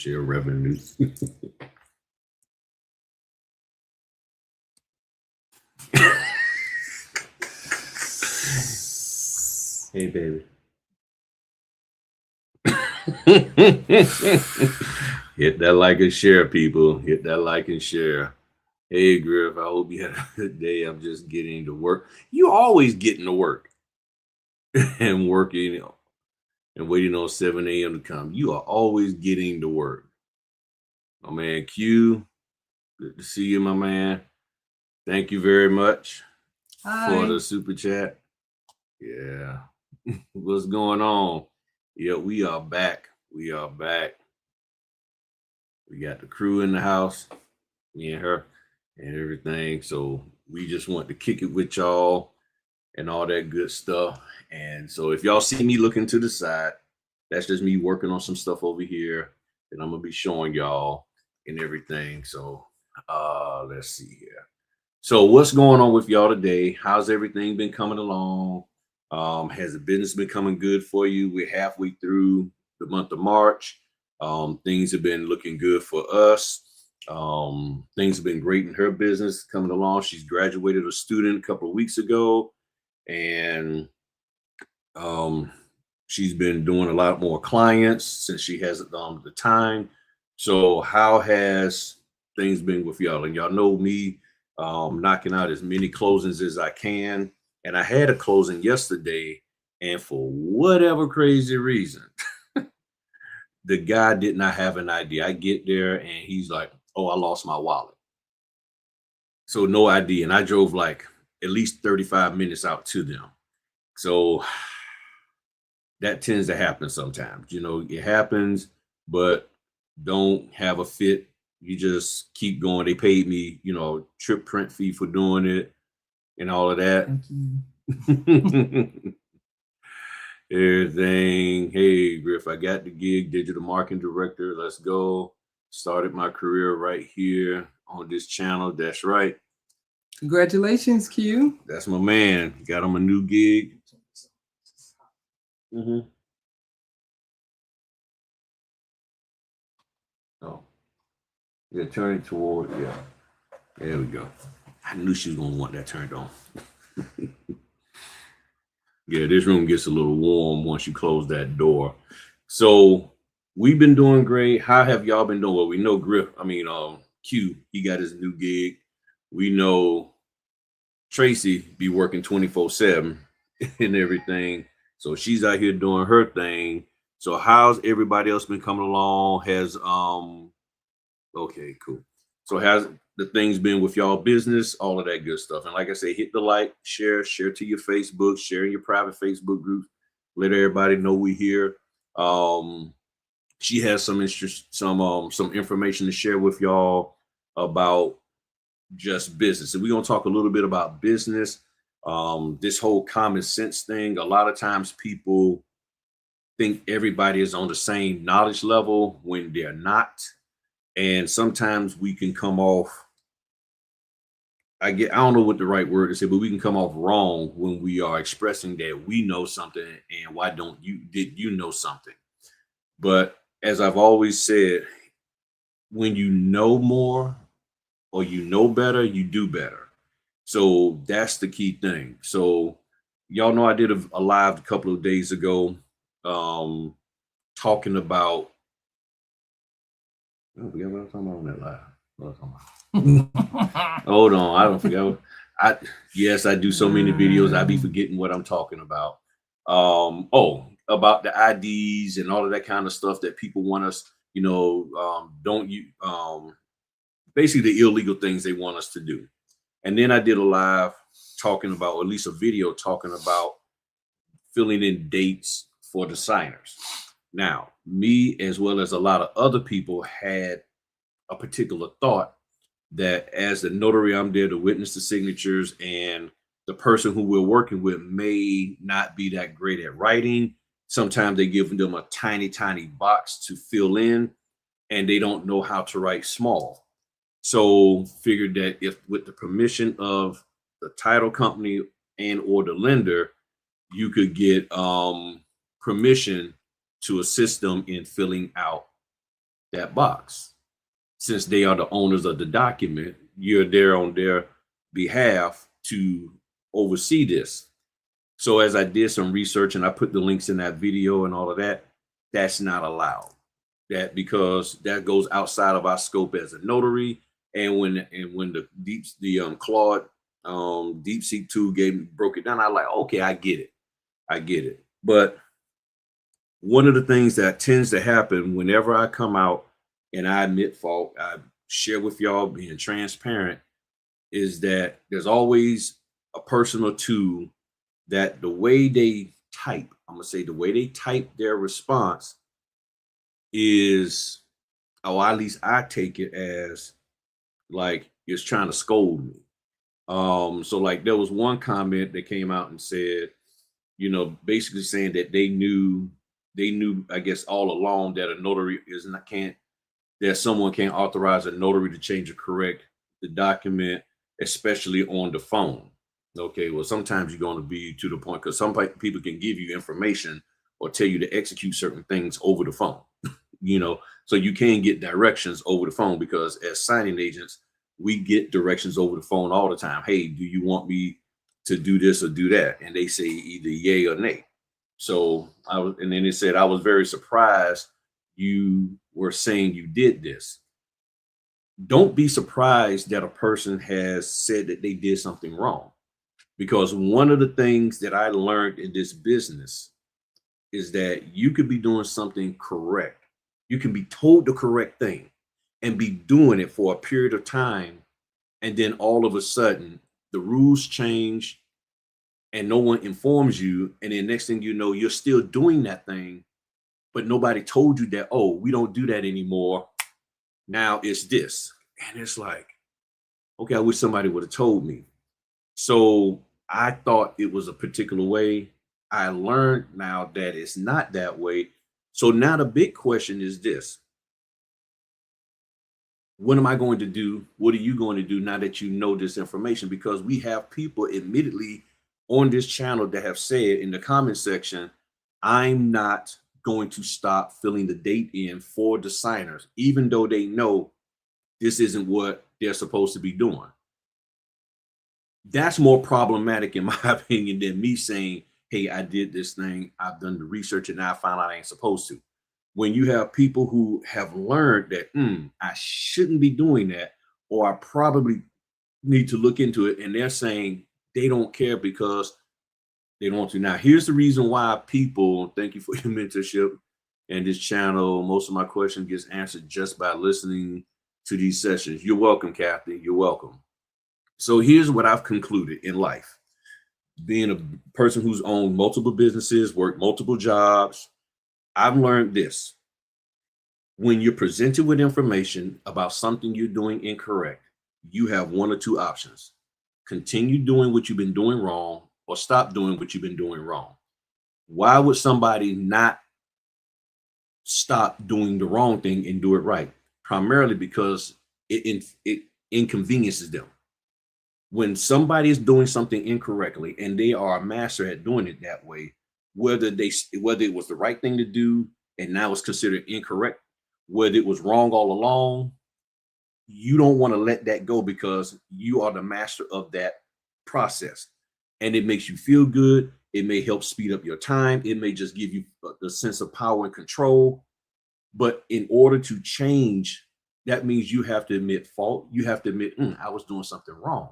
share revenue. Hey, baby. Hit that like and share, people. Hit that like and share. Hey, Griff, I hope you had a good day. I'm just getting to work. You always getting to work and working and waiting on 7 a.m. to come. You are always getting to work. My man Q, good to see you, my man. Thank you very much for the super chat. Yeah. What's going on? Yeah, we are back. We are back. We got the crew in the house, me and her, and everything. So we just want to kick it with y'all and all that good stuff. And so if y'all see me looking to the side, that's just me working on some stuff over here that I'm gonna be showing y'all and everything. So let's see here. So what's going on with y'all today? How's everything been coming along? Has the business been coming good for you? We're halfway through the month of March. Things have been looking good for us. Things have been great in her business coming along. She's graduated a student a couple of weeks ago, and she's been doing a lot more clients since she has the time. So how has things been with y'all? And y'all know me, knocking out as many closings as I can. And I had a closing yesterday, and for whatever crazy reason, the guy did not have an idea. I get there and he's like, "Oh, I lost my wallet." So no ID. And I drove like at least 35 minutes out to them. So that tends to happen sometimes. You know, it happens, but don't have a fit. You just keep going. They paid me, trip print fee for doing it and all of that. Everything. Hey, Griff, I got the gig, digital marketing director. Let's go. Started my career right here on this channel. That's right. Congratulations, Q. That's my man. Got him a new gig. Oh, yeah, turn it toward, yeah. There we go. I knew she was gonna want that turned on. Yeah, this room gets a little warm once you close that door. So we've been doing great. How have y'all been doing? Well, we know Q, he got his new gig. We know Tracy be working 24/7 and everything. So she's out here doing her thing. So how's everybody else been coming along? Okay, cool. So has the things been with y'all business, all of that good stuff? And like I say, hit the like, share to your Facebook, share in your private Facebook groups, let everybody know we're here. She has some information to share with y'all about just business. And we're gonna talk a little bit about business. This whole common sense thing. A lot of times people think everybody is on the same knowledge level when they're not. And sometimes we can come off, I don't know what the right word to say, but we can come off wrong when we are expressing that we know something and why did you know something? But as I've always said, when you know more or you know better, you do better. So that's the key thing. So y'all know I did a live a couple of days ago talking about, I forget what I was talking about on that live. What was I talking about? Hold on, I don't forget. Yes, I do so many videos, I be forgetting what I'm talking about. About the IDs and all of that kind of stuff that people want us, basically the illegal things they want us to do. And then I did a live talking about, or at least a video talking about filling in dates for the signers. Now, me as well as a lot of other people had a particular thought that as the notary, I'm there to witness the signatures, and the person who we're working with may not be that great at writing. Sometimes they give them a tiny, tiny box to fill in, and they don't know how to write small. So figured that if with the permission of the title company and or the lender, you could get permission to assist them in filling out that box. Since they are the owners of the document, you're there on their behalf to oversee this. So as I did some research and I put the links in that video and all of that, that's not allowed. That because that goes outside of our scope as a notary. And when the Claude DeepSeek 2 broke it down, I like, okay, I get it. But one of the things that tends to happen whenever I come out and I admit fault, I share with y'all being transparent, is that there's always a person or two that the way they type, I'm gonna say the way they type their response is, or at least I take it as like it's trying to scold me. So like there was one comment that came out and said, basically saying that they knew, I guess all along that a notary that someone can't authorize a notary to change or correct the document, especially on the phone. Okay, well, sometimes you're going to be to the point because some people can give you information or tell you to execute certain things over the phone, so you can get directions over the phone because as signing agents, we get directions over the phone all the time. Hey, do you want me to do this or do that? And they say either yay or nay. So and then it said, I was very surprised you were saying you did this. Don't be surprised that a person has said that they did something wrong. Because one of the things that I learned in this business is that you could be doing something correct. You can be told the correct thing and be doing it for a period of time. And then all of a sudden, the rules change and no one informs you. And then next thing you know, you're still doing that thing, but nobody told you that, oh, we don't do that anymore. Now it's this. And it's like, okay, I wish somebody would have told me. So I thought it was a particular way. I learned now that it's not that way. So now the big question is this. What am I going to do? What are you going to do now that you know this information? Because we have people admittedly on this channel that have said in the comment section, I'm not going to stop filling the date in for the signers, even though they know this isn't what they're supposed to be doing. That's more problematic, in my opinion, than me saying, hey, I did this thing, I've done the research, and now I found out I ain't supposed to. When you have people who have learned that I shouldn't be doing that, or I probably need to look into it, and they're saying they don't care because they don't want to. Now, here's the reason why people, thank you for your mentorship and this channel. Most of my questions gets answered just by listening to these sessions. You're welcome, Kathy. You're welcome. So here's what I've concluded in life. Being a person who's owned multiple businesses, worked multiple jobs, I've learned this. When you're presented with information about something you're doing incorrect, you have one or two options. Continue doing what you've been doing wrong or stop doing what you've been doing wrong. Why would somebody not stop doing the wrong thing and do it right? Primarily because it inconveniences them. When somebody is doing something incorrectly and they are a master at doing it that way, whether it was the right thing to do and now it's considered incorrect, whether it was wrong all along, you don't want to let that go because you are the master of that process. And it makes you feel good. It may help speed up your time. It may just give you the sense of power and control. But in order to change, that means you have to admit fault. You have to admit, I was doing something wrong.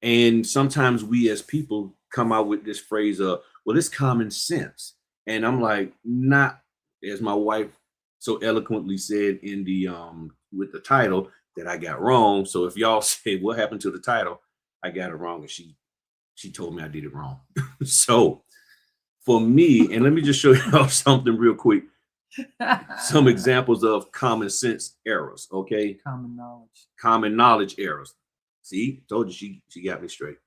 And sometimes we as people come out with this phrase of, well, it's common sense. And I'm like, not, as my wife so eloquently said in the with the title that I got wrong. So if y'all say what happened to the title, I got it wrong, and she told me I did it wrong. So for me, and let me just show y'all something real quick. Some examples of common sense errors. Okay. Common knowledge errors. See, told you she got me straight.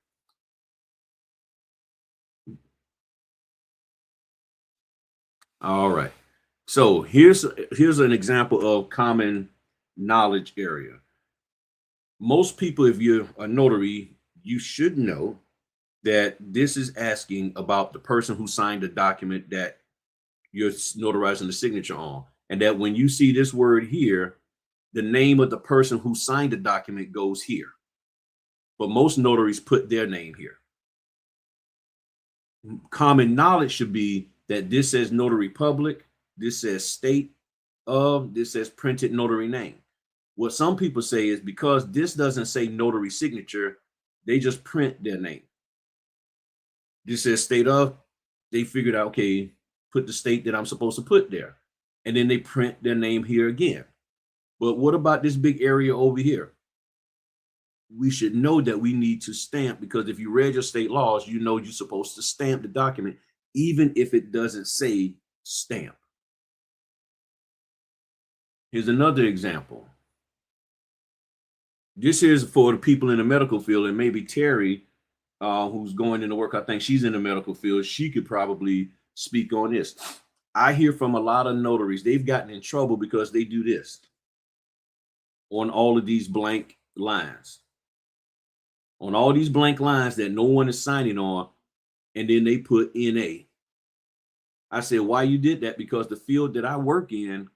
All right. So here's an example of common knowledge area. Most people, if you're a notary, you should know that this is asking about the person who signed the document that you're notarizing the signature on. and that when you see this word here, the name of the person who signed the document goes here. But most notaries put their name here. Common knowledge should be that this says notary public, this says state of, this says printed notary name. What some people say is because this doesn't say notary signature, they just print their name. This says state of, they figured out, okay, put the state that I'm supposed to put there. And then they print their name here again. But what about this big area over here? We should know that we need to stamp, because if you read your state laws, you know you're supposed to stamp the document, even if it doesn't say stamp. Here's another example. This is for the people in the medical field, and maybe Terry, who's going into work, I think she's in the medical field. She could probably speak on this. I hear from a lot of notaries, they've gotten in trouble because they do this on all of these blank lines. On all these blank lines that no one is signing on, and then they put NA. I said, why you did that? Because the field that I work in,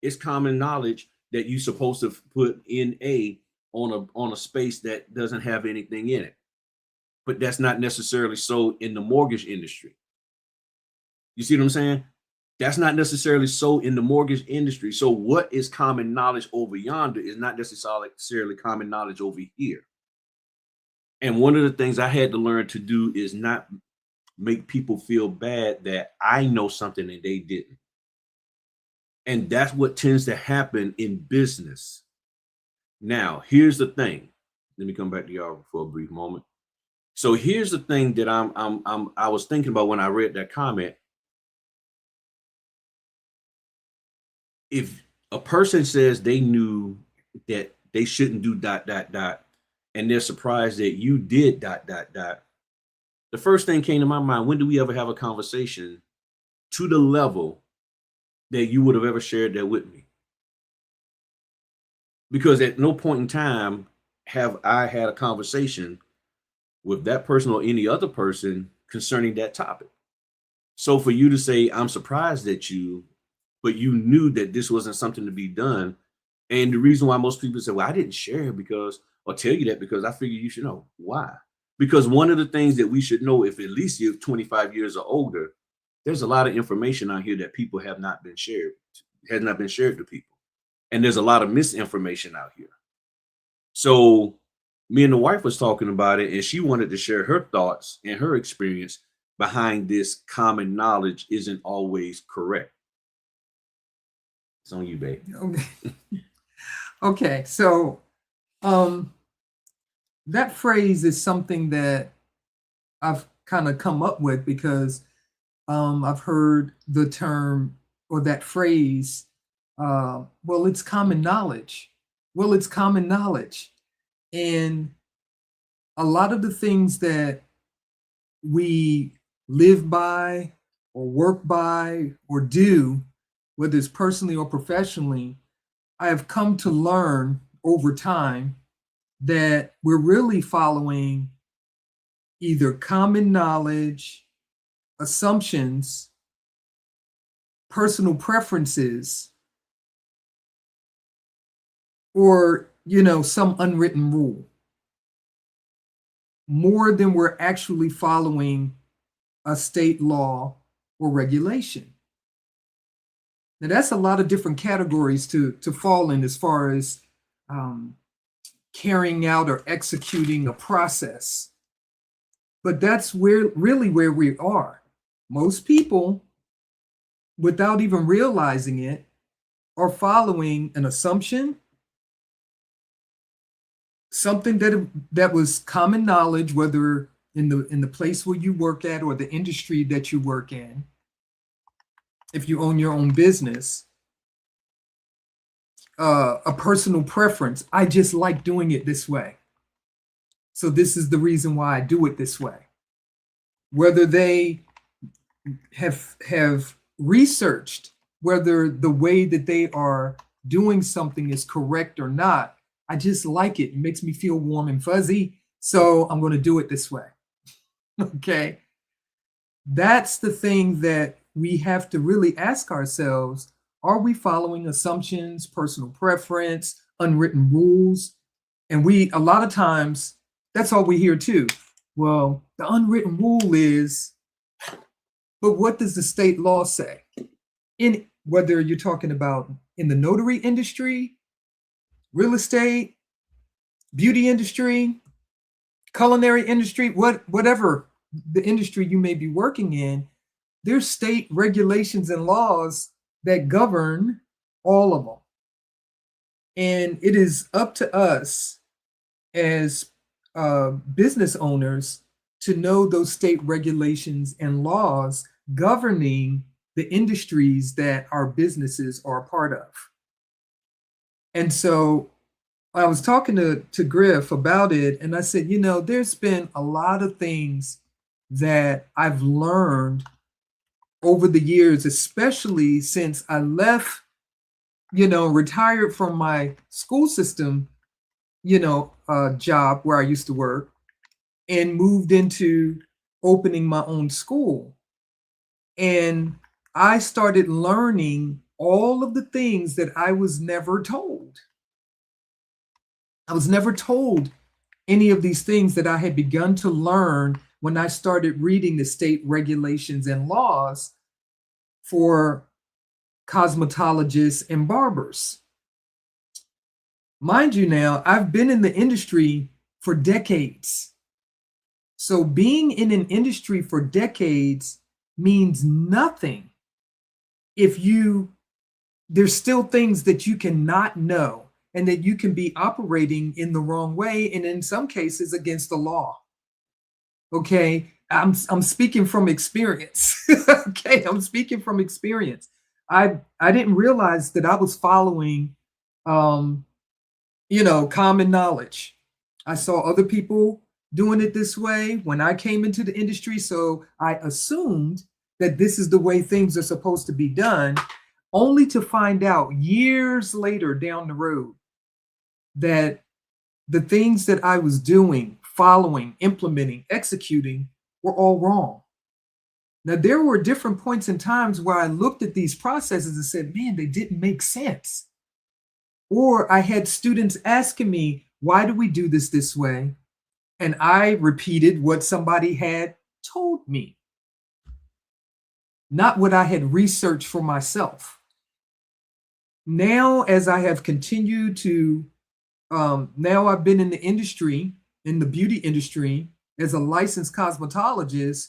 it's common knowledge that you're supposed to put NA on a space that doesn't have anything in it. But that's not necessarily so in the mortgage industry. You see what I'm saying? That's not necessarily so in the mortgage industry. So what is common knowledge over yonder is not necessarily common knowledge over here. And one of the things I had to learn to do is not make people feel bad that I know something and they didn't. And that's what tends to happen in business. Now, here's the thing. Let me come back to y'all for a brief moment. So here's the thing that I was thinking about when I read that comment. If a person says they knew that they shouldn't do ... and they're surprised that you did ... the first thing came to my mind, when do we ever have a conversation to the level that you would have ever shared that with me? Because at no point in time have I had a conversation with that person or any other person concerning that topic. So for you to say, I'm surprised at you, but you knew that this wasn't something to be done. And the reason why most people say, well, I didn't share because, or tell you that because I figured you should know. Why? Because one of the things that we should know, if at least you're 25 years or older, there's a lot of information out here that people have not been shared, has not been shared to people. And there's a lot of misinformation out here. So me and the wife was talking about it, and she wanted to share her thoughts and her experience behind this common knowledge isn't always correct. It's on you, babe. Okay. Okay. So that phrase is something that I've kind of come up with because I've heard the term or that phrase, well, it's common knowledge. Well, it's common knowledge. And a lot of the things that we live by or work by or do, whether it's personally or professionally, I have come to learn over time that we're really following either common knowledge, assumptions, personal preferences, or, some unwritten rule, more than we're actually following a state law or regulation. Now, that's a lot of different categories to fall in as far as carrying out or executing a process. But that's really where we are. Most people, without even realizing it, are following an assumption, something that was common knowledge, whether in the place where you work at or the industry that you work in. If you own your own business, a personal preference. I just like doing it this way. So this is the reason why I do it this way. Whether they have researched whether the way that they are doing something is correct or not, I just like it. It makes me feel warm and fuzzy. So I'm going to do it this way. Okay. That's the thing that we have to really ask ourselves. Are we following assumptions, personal preference, unwritten rules? And a lot of times, that's all we hear too. Well, the unwritten rule is, but what does the state law say? In whether you're talking about in the notary industry, real estate, beauty industry, culinary industry, whatever the industry you may be working in, there's state regulations and laws that govern all of them. And it is up to us as business owners to know those state regulations and laws governing the industries that our businesses are a part of. And so I was talking to Griff about it, and I said, there's been a lot of things that I've learned over the years, especially since I left, retired from my school system, job where I used to work and moved into opening my own school. And I started learning all of the things that I was never told. I was never told any of these things that I had begun to learn when I started reading the state regulations and laws for cosmetologists and barbers. Mind you now, I've been in the industry for decades. So being in an industry for decades means nothing if there's still things that you cannot know and that you can be operating in the wrong way, and in some cases against the law. Okay, I'm speaking from experience. Okay, I'm speaking from experience. I didn't realize that I was following, common knowledge. I saw other people doing it this way when I came into the industry, so I assumed that this is the way things are supposed to be done, only to find out years later down the road that the things that I was doing, following, implementing, executing were all wrong. Now, there were different points in times where I looked at these processes and said, man, they didn't make sense. Or I had students asking me, why do we do this way? And I repeated what somebody had told me, not what I had researched for myself. Now, as I have continued to, now I've been in the industry, in the beauty industry, as a licensed cosmetologist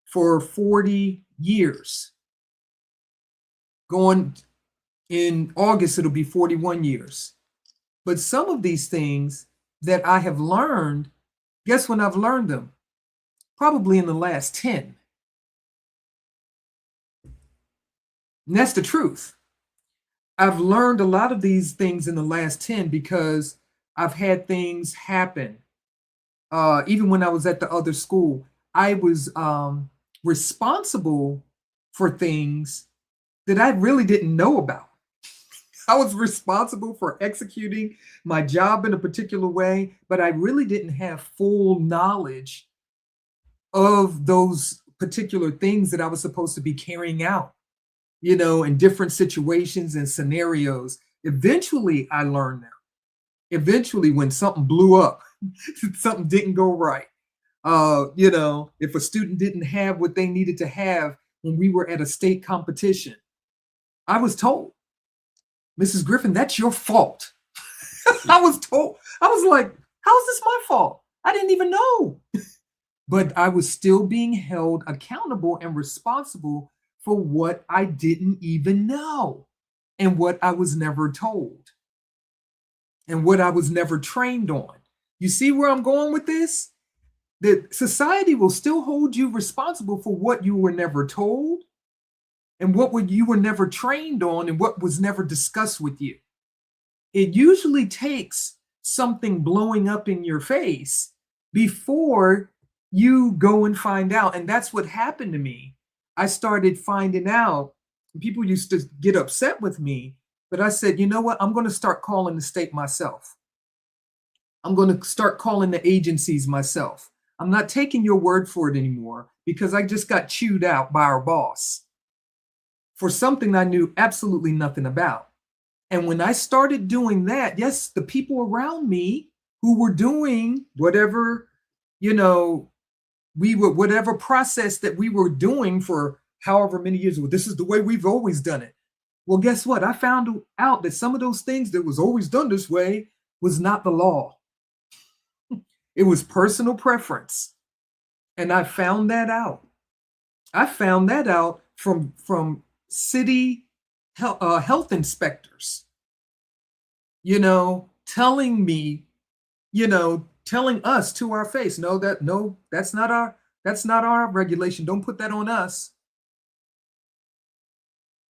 for 40 years. Going in August, it'll be 41 years. But some of these things that I have learned, guess when I've learned them? Probably in the last 10. And that's the truth. I've learned a lot of these things in the last 10 because I've had things happen. Even when I was at the other school, I was responsible for things that I really didn't know about. I was responsible for executing my job in a particular way, but I really didn't have full knowledge of those particular things that I was supposed to be carrying out, in different situations and scenarios. Eventually, I learned them. Eventually, when something blew up, something didn't go right, if a student didn't have what they needed to have when we were at a state competition, I was told, Mrs. Griffin, that's your fault. I was told. I was like, how is this my fault? I didn't even know. But I was still being held accountable and responsible for what I didn't even know and what I was never told and what I was never trained on. You see where I'm going with this? That society will still hold you responsible for what you were never told and what you were never trained on and what was never discussed with you. It usually takes something blowing up in your face before you go and find out. And that's what happened to me. I started finding out, people used to get upset with me, but I said, you know what? I'm going to start calling the state myself. I'm going to start calling the agencies myself. I'm not taking your word for it anymore because I just got chewed out by our boss for something I knew absolutely nothing about. And when I started doing that, yes, the people around me who were doing whatever, you know, whatever process that we were doing for however many years, well, this is the way we've always done it. Well, guess what? I found out that some of those things that was always done this way was not the law. It was personal preference. And I found that out. I found that out from city health inspectors, telling me, telling us to our face, no, that's not our regulation. Don't put that on us.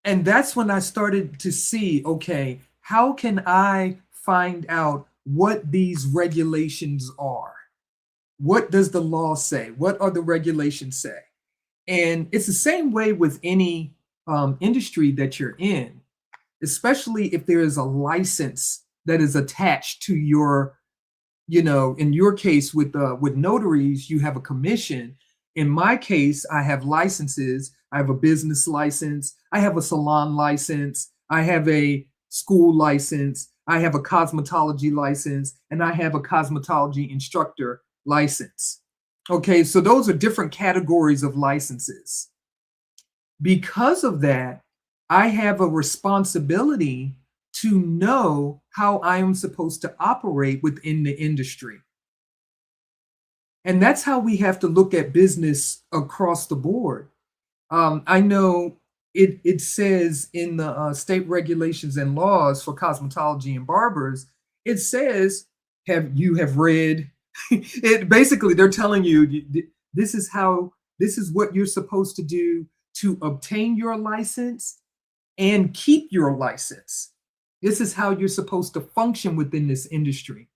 And that's when I started to see, okay, how can I find out what these regulations are? What does the law say? What are the regulations say? And it's the same way with any industry that you're in, especially if there is a license that is attached to your, in your case with notaries, you have a commission. In my case, I have licenses. I have a business license. I have a salon license. I have a school license. I have a cosmetology license, and I have a cosmetology instructor license. Okay, so those are different categories of licenses. Because of that, I have a responsibility to know how I am supposed to operate within the industry. And that's how we have to look at business across the board. I know it says in the state regulations and laws for cosmetology and barbers, it says, you have read, it basically they're telling you this is what you're supposed to do to obtain your license and keep your license. This is how you're supposed to function within this industry.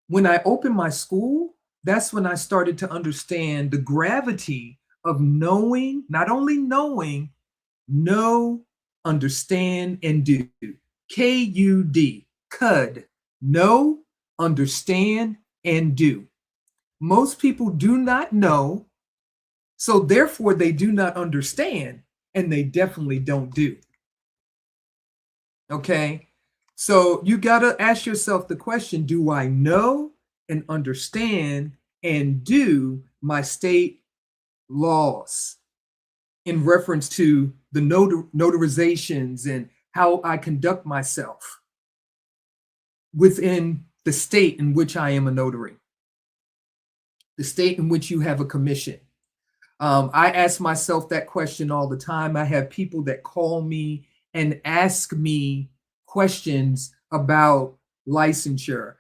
When I opened my school, that's when I started to understand the gravity of knowing, not only knowing, know, understand, and do. KUD, CUD, know, understand, and do. Most people do not know, so therefore they do not understand, and they definitely don't do. Okay, so you got to ask yourself the question, do I know and understand and do my state laws in reference to the notarizations and how I conduct myself within the state in which I am a notary, the state in which you have a commission? I ask myself that question all the time. I have people that call me and ask me questions about licensure.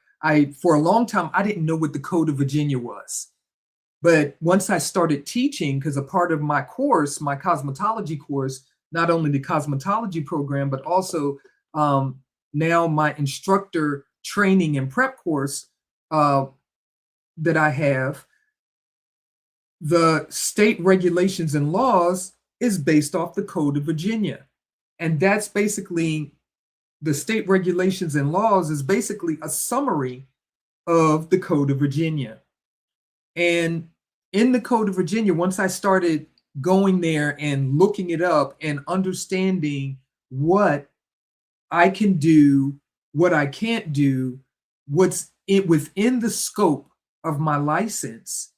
For a long time, I didn't know what the Code of Virginia was. But once I started teaching, because a part of my course, my cosmetology course, not only the cosmetology program, but also now my instructor training and prep course that I have, the state regulations and laws is based off the Code of Virginia. And that's basically, the state regulations and laws is basically a summary of the Code of Virginia. And in the Code of Virginia, once I started going there and looking it up and understanding what I can do, what I can't do, what's within the scope of my license,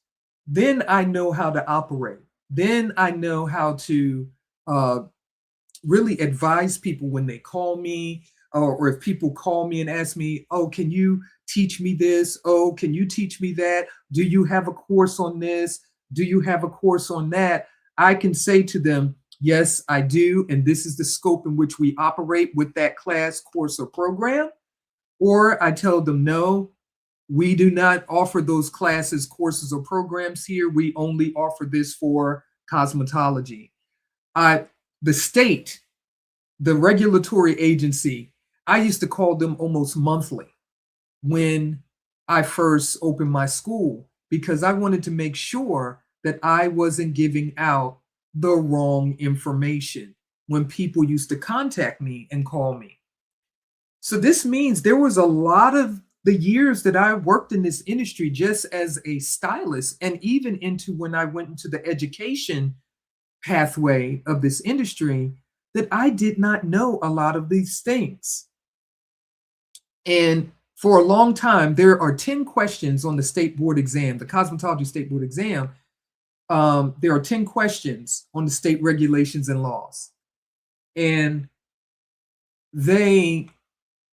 then I know how to operate. Then I know how to really advise people when they call me, or if people call me and ask me, oh, can you teach me this? Oh, can you teach me that? Do you have a course on this? Do you have a course on that? I can say to them, yes, I do. And this is the scope in which we operate with that class, course, or program. Or I tell them, no, we do not offer those classes, courses, or programs here. We only offer this for cosmetology. The state, the regulatory agency, I used to call them almost monthly when I first opened my school, because I wanted to make sure that I wasn't giving out the wrong information when people used to contact me and call me. So this means there was a lot of the years that I worked in this industry just as a stylist, and even into when I went into the education pathway of this industry, that I did not know a lot of these things. And for a long time, there are 10 questions on the state board exam, the cosmetology state board exam. There are 10 questions on the state regulations and laws. And they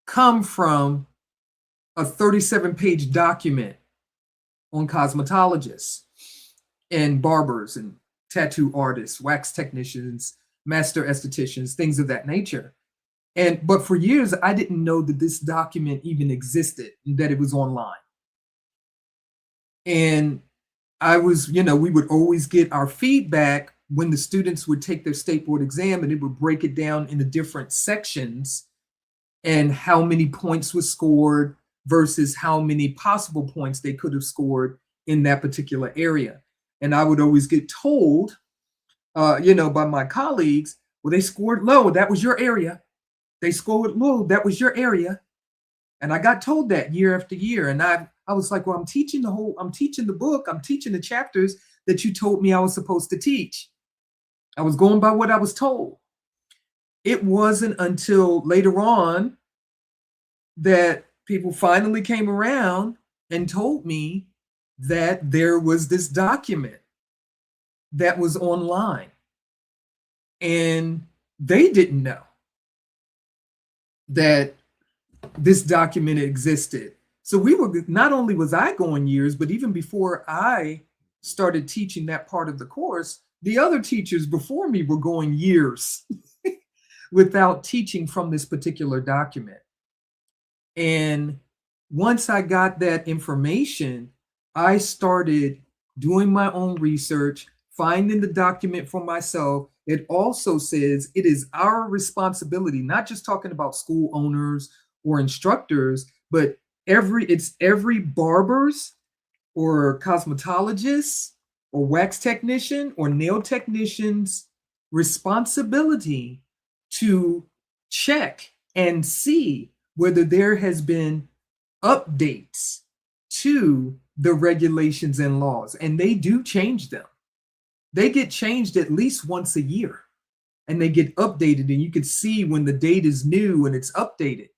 come from a 37-page document on cosmetologists and barbers and tattoo artists, wax technicians, master estheticians, things of that nature. But for years, I didn't know that this document even existed and that it was online. And I was, we would always get our feedback when the students would take their state board exam, and it would break it down into different sections and how many points was scored versus how many possible points they could have scored in that particular area. And I would always get told, by my colleagues, well, they scored low. That was your area. They scored low. That was your area. And I got told that year after year. And I was like, well, I'm teaching the book, I'm teaching the chapters that you told me I was supposed to teach. I was going by what I was told. It wasn't until later on that people finally came around and told me that there was this document that was online. And they didn't know that this document existed. So not only was I going years, but even before I started teaching that part of the course, the other teachers before me were going years without teaching from this particular document. And once I got that information, I started doing my own research, finding the document for myself. It also says it is our responsibility, not just talking about school owners or instructors, but it's every barber's or cosmetologist or wax technician or nail technician's responsibility to check and see whether there has been updates to the regulations and laws. And they do change them. They get changed at least once a year, and they get updated, and you can see when the date is new and it's updated.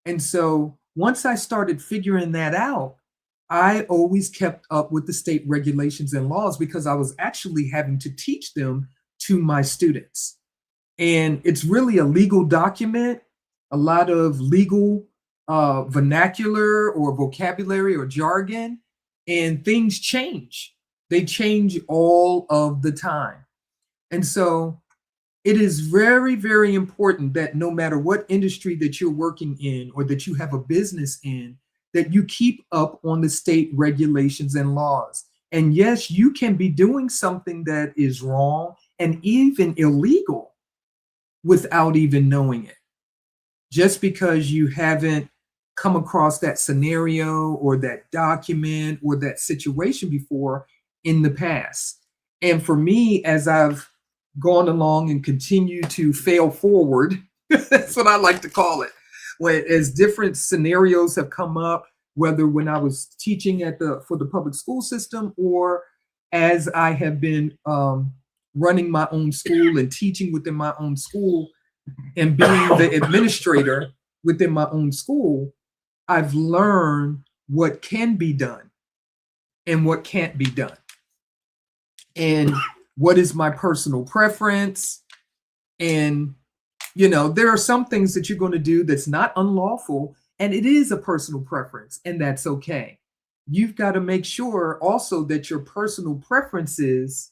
And so once I started figuring that out, I always kept up with the state regulations and laws because I was actually having to teach them to my students. And it's really a legal document, a lot of legal vernacular or vocabulary or jargon, and things change. They change all of the time. And so it is very, very important that no matter what industry that you're working in or that you have a business in, that you keep up on the state regulations and laws. And yes, you can be doing something that is wrong and even illegal without even knowing it, just because you haven't come across that scenario or that document or that situation before in the past. And for me, as I've gone along and continue to fail forward, that's what I like to call it, as different scenarios have come up, whether when I was teaching for the public school system or as I have been running my own school and teaching within my own school and being the administrator within my own school, I've learned what can be done and what can't be done. And what is my personal preference? And, there are some things that you're going to do that's not unlawful, and it is a personal preference, and that's okay. You've got to make sure also that your personal preferences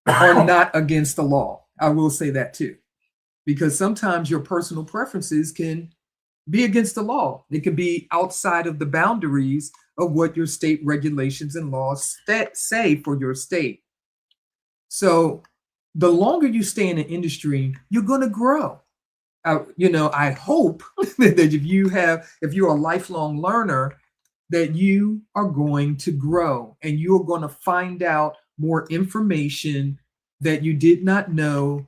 are not against the law. I will say that too, because sometimes your personal preferences can be against the law. It can be outside of the boundaries of what your state regulations and laws say for your state. So the longer you stay in an industry, you're going to grow. I hope that if you're a lifelong learner, that you are going to grow and you're going to find out more information that you did not know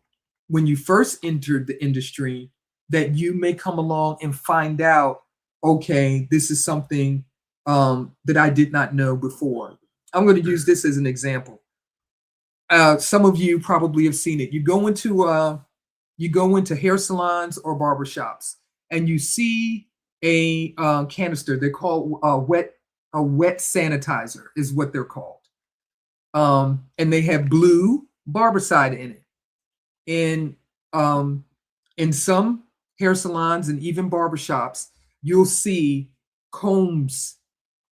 when you first entered the industry, that you may come along and find out, okay, this is something that I did not know before. I'm going to use this as an example. Some of you probably have seen it. You go into you go into hair salons or barbershops and you see a canister. They're called a wet sanitizer is what they're called. And they have blue barbicide in it. And in some hair salons and even barbershops, you'll see combs.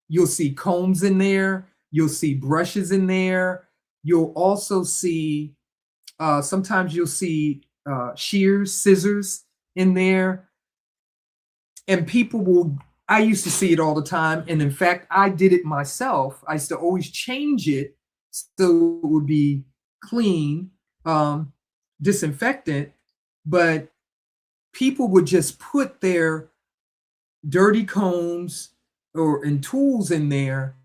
You'll see combs in there. You'll see brushes in there. You'll also see, sometimes you'll see shears, scissors in there. And people will, I used to see it all the time. And in fact, I did it myself. I used to always change it so it would be clean, disinfectant. But people would just put their dirty combs and tools in there,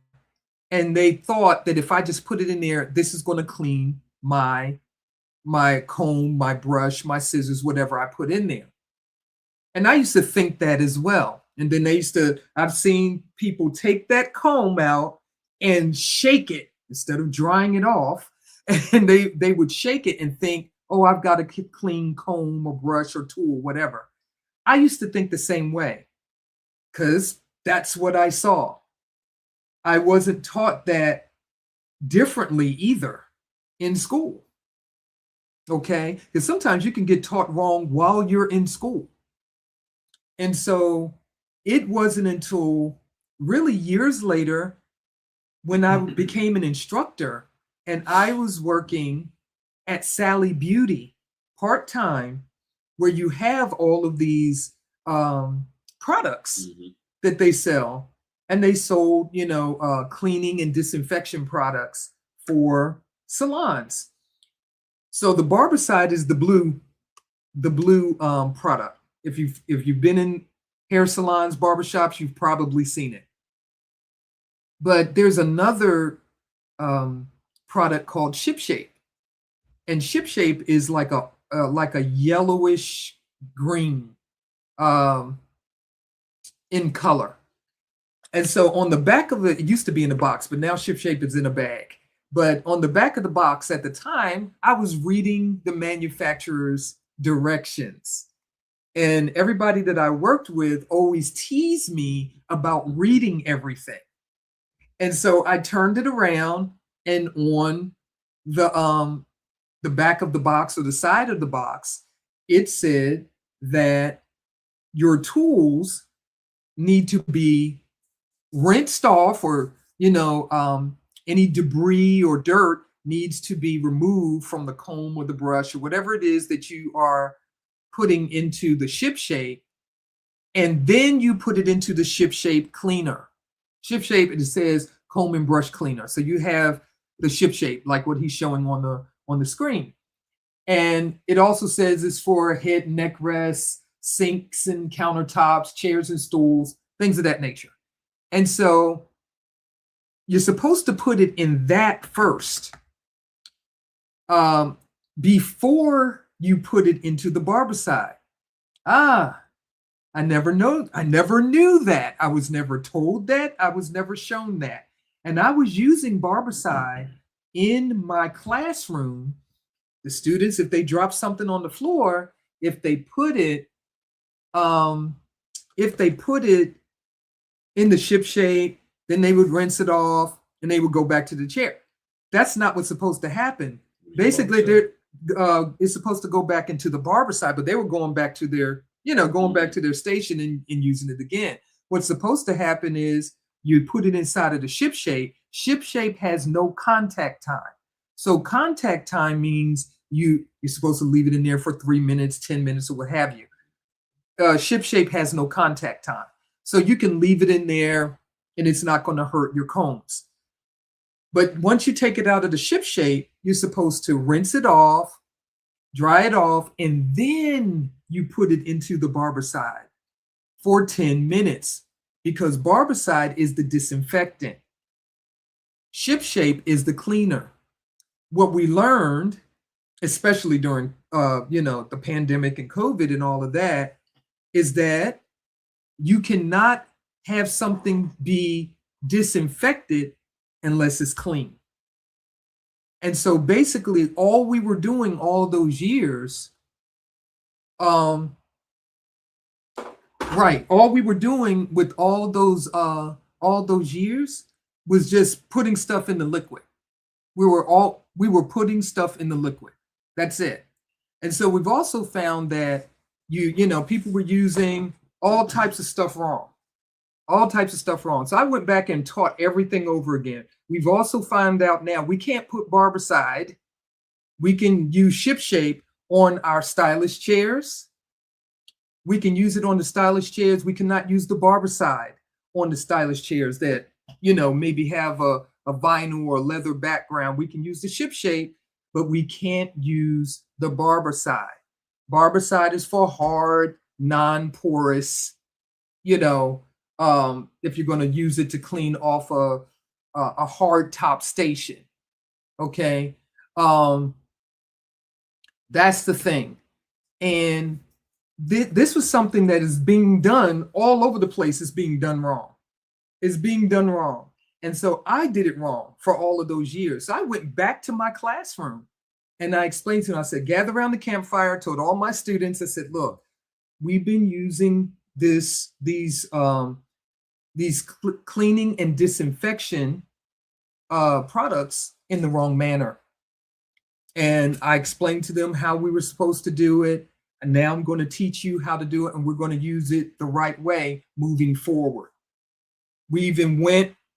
and they thought that if I just put it in there, this is going to clean my comb, my brush, my scissors, whatever I put in there. And I used to think that as well. And then I've seen people take that comb out and shake it instead of drying it off. And they would shake it and think, oh, I've got a clean comb or brush or tool, whatever. I used to think the same way because that's what I saw. I wasn't taught that differently either in school. Okay? Because sometimes you can get taught wrong while you're in school. And so it wasn't until really years later when I became an instructor and I was working at Sally Beauty part-time, where you have all of these products that they sell. And they sold, cleaning and disinfection products for salons. So the barbicide is the blue product. If you've been in hair salons, barbershops, you've probably seen it. But there's another product called Ship Shape, and Ship Shape is like a yellowish green in color. And so on the back of it used to be in a box, but now Ship Shape is in a bag. But on the back of the box at the time, I was reading the manufacturer's directions. And everybody that I worked with always teased me about reading everything. And so I turned it around, and on the back of the box or the side of the box, it said that your tools need to be rinsed off, or any debris or dirt needs to be removed from the comb or the brush or whatever it is that you are putting into the Ship Shape, and then you put it into the Ship Shape cleaner. Ship Shape, it says comb and brush cleaner. So you have the Ship Shape, like what he's showing on the screen. And it also says it's for head and neck rests, sinks and countertops, chairs and stools, things of that nature. And so you're supposed to put it in that first, before you put it into the barbicide. I never knew that. I was never told that. I was never shown that. And I was using barbicide in my classroom. The students, if they drop something on the floor, if they put it in the Ship Shape, then they would rinse it off and they would go back to the chair. That's not what's supposed to happen. Basically, it's supposed to go back into the barbicide, but they were going back to their, back to their station and using it again. What's supposed to happen is you put it inside of the Ship Shape. Ship Shape has no contact time. So contact time means you're supposed to leave it in there for 3 minutes, 10 minutes, or what have you. Ship Shape has no contact time. So you can leave it in there and it's not going to hurt your combs. But once you take it out of the Ship Shape, you're supposed to rinse it off, dry it off, and then you put it into the barbicide for 10 minutes, because barbicide is the disinfectant. Ship Shape is the cleaner. What we learned, especially during the pandemic and COVID and all of that, is that you cannot have something be disinfected unless it's clean. And so basically all we were doing all those years Um, right. All we were doing with all those years was just putting stuff in the liquid. We were putting stuff in the liquid. That's it. And so we've also found that people were using all types of stuff wrong. All types of stuff wrong. So I went back and taught everything over again. We've also found out now we can't put barbicide. We can use ship shape on our stylish chairs. We can use it on the stylish chairs. We cannot use the barbicide on the stylish chairs that, maybe have a vinyl or leather background. We can use the ship shape, but we can't use the barbicide. Barbicide is for hard, non-porous, if you're going to use it to clean off a hard top station. Okay. That's the thing. And this was something that is being done all over the place. Is being done wrong. It's being done wrong. And so I did it wrong for all of those years. So I went back to my classroom and I explained to them, I said, gather around the campfire, told all my students, I said, look, we've been using these cleaning and disinfection products in the wrong manner. And I explained to them how we were supposed to do it. And now I'm going to teach you how to do it. And we're going to use it the right way moving forward. We even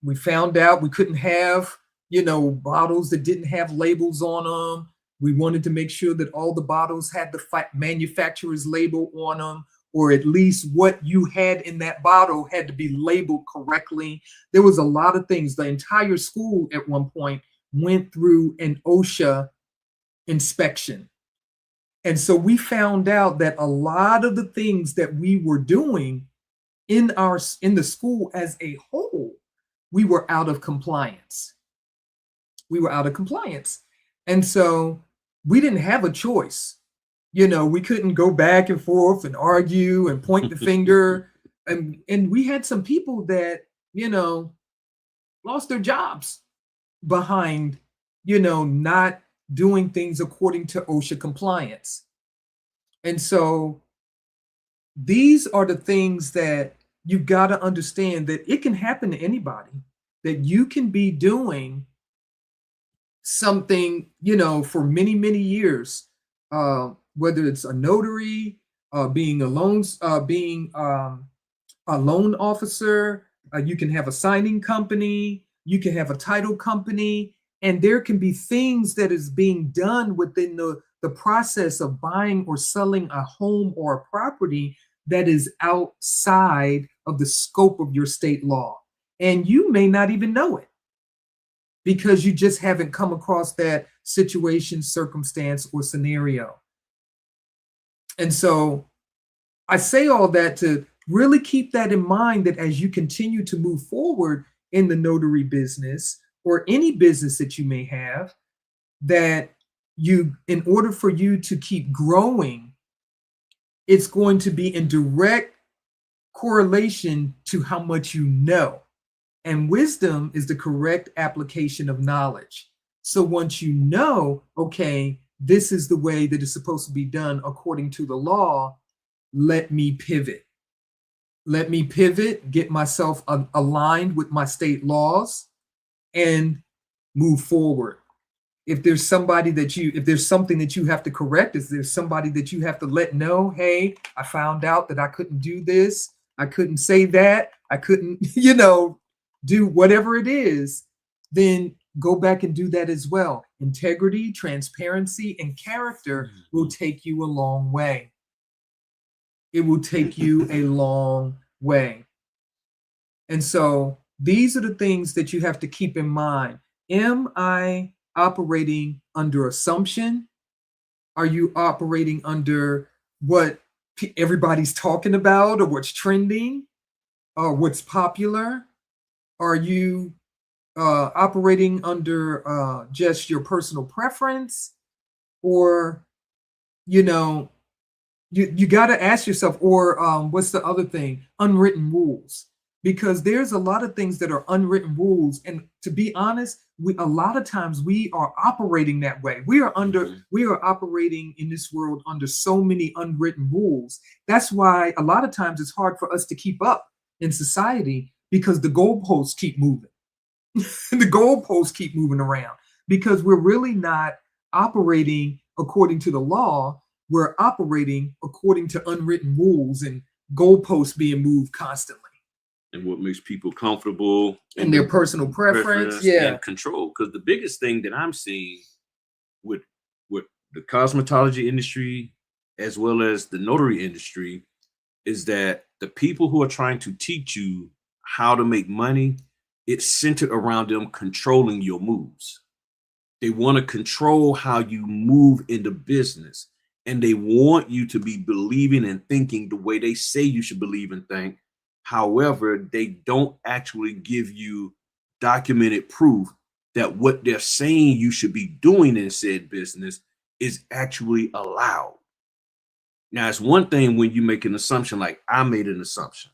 we found out we couldn't have, bottles that didn't have labels on them. We wanted to make sure that all the bottles had the manufacturer's label on them, or at least what you had in that bottle had to be labeled correctly. There was a lot of things. The entire school at one point went through an OSHA inspection. And so we found out that a lot of the things that we were doing in the school as a whole, we were out of compliance. We were out of compliance. And so we didn't have a choice. We couldn't go back and forth and argue and point the finger. And we had some people that, lost their jobs behind, not doing things according to OSHA compliance. And so these are the things that you've got to understand, that it can happen to anybody, that you can be doing something, for many, many years, whether it's a notary, being a loan officer, you can have a signing company, you can have a title company, and there can be things that is being done within the process of buying or selling a home or a property that is outside of the scope of your state law. And you may not even know it because you just haven't come across that situation, circumstance, or scenario. And so I say all that to really keep that in mind, that as you continue to move forward in the notary business or any business that you may have, that in order for you to keep growing, it's going to be in direct correlation to how much you know. And wisdom is the correct application of knowledge. So once you know, okay, this is the way that it's supposed to be done according to the law, let me pivot. Let me pivot, get myself aligned with my state laws, and move forward. If there's something that you have to correct, if there's somebody that you have to let know, hey, I found out that I couldn't do this, I couldn't say that, I couldn't, do whatever it is, then go back and do that as well. Integrity, transparency, and character will take you a long way. It will take you a long way. And so these are the things that you have to keep in mind. Am I operating under assumption? Are you operating under what everybody's talking about, or what's trending, or what's popular? Are you operating under just your personal preference? Or, you got to ask yourself, or what's the other thing? Unwritten rules. because there's a lot of things that are unwritten rules. And to be honest, a lot of times we are operating that way. We are operating in this world under so many unwritten rules. That's why a lot of times it's hard for us to keep up in society, because the goalposts keep moving. The goalposts keep moving around because we're really not operating according to the law. We're operating according to unwritten rules and goalposts being moved constantly. And what makes people comfortable and their personal preference, and control. Because the biggest thing that I'm seeing with the cosmetology industry as well as the notary industry is that the people who are trying to teach you how to make money, it's centered around them controlling your moves. They want to control how you move into business, and they want you to be believing and thinking the way they say you should believe and think. However, they don't actually give you documented proof that what they're saying you should be doing in said business is actually allowed. Now, it's one thing when you make an assumption, like I made an assumption,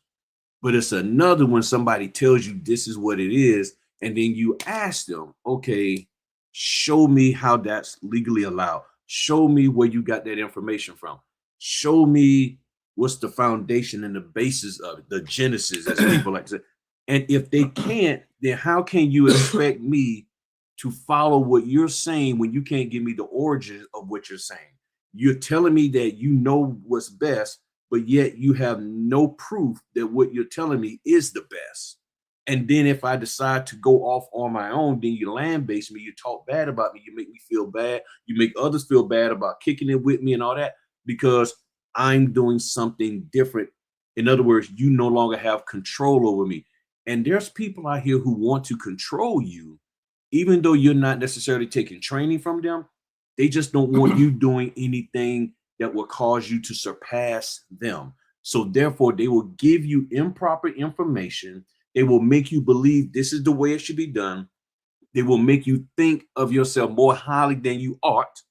but it's another when somebody tells you this is what it is, and then you ask them, okay, show me how that's legally allowed. Show me where you got that information from. Show me what's the foundation and the basis of it, the genesis, as people like to say. And if they can't, then how can you expect me to follow what you're saying when you can't give me the origin of what you're saying? You're telling me that you know what's best, but yet you have no proof that what you're telling me is the best. And then if I decide to go off on my own, then you land-base me, you talk bad about me, you make me feel bad, you make others feel bad about kicking it with me and all that, because I'm doing something different. In other words, you no longer have control over me. And there's people out here who want to control you, even though you're not necessarily taking training from them. They just don't want you doing anything that will cause you to surpass them. So therefore, they will give you improper information. They will make you believe this is the way it should be done. They will make you think of yourself more highly than you ought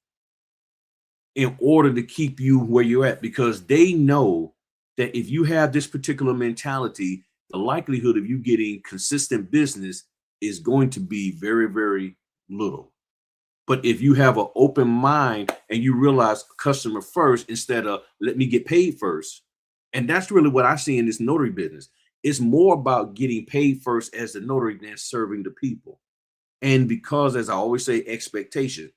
in order to keep you where you're at, because they know that if you have this particular mentality, the likelihood of you getting consistent business is going to be very, very little. But if you have an open mind and you realize customer first instead of let me get paid first, and that's really what I see in this notary business. It's more about getting paid first as the notary than serving the people. And because, as I always say, expectation,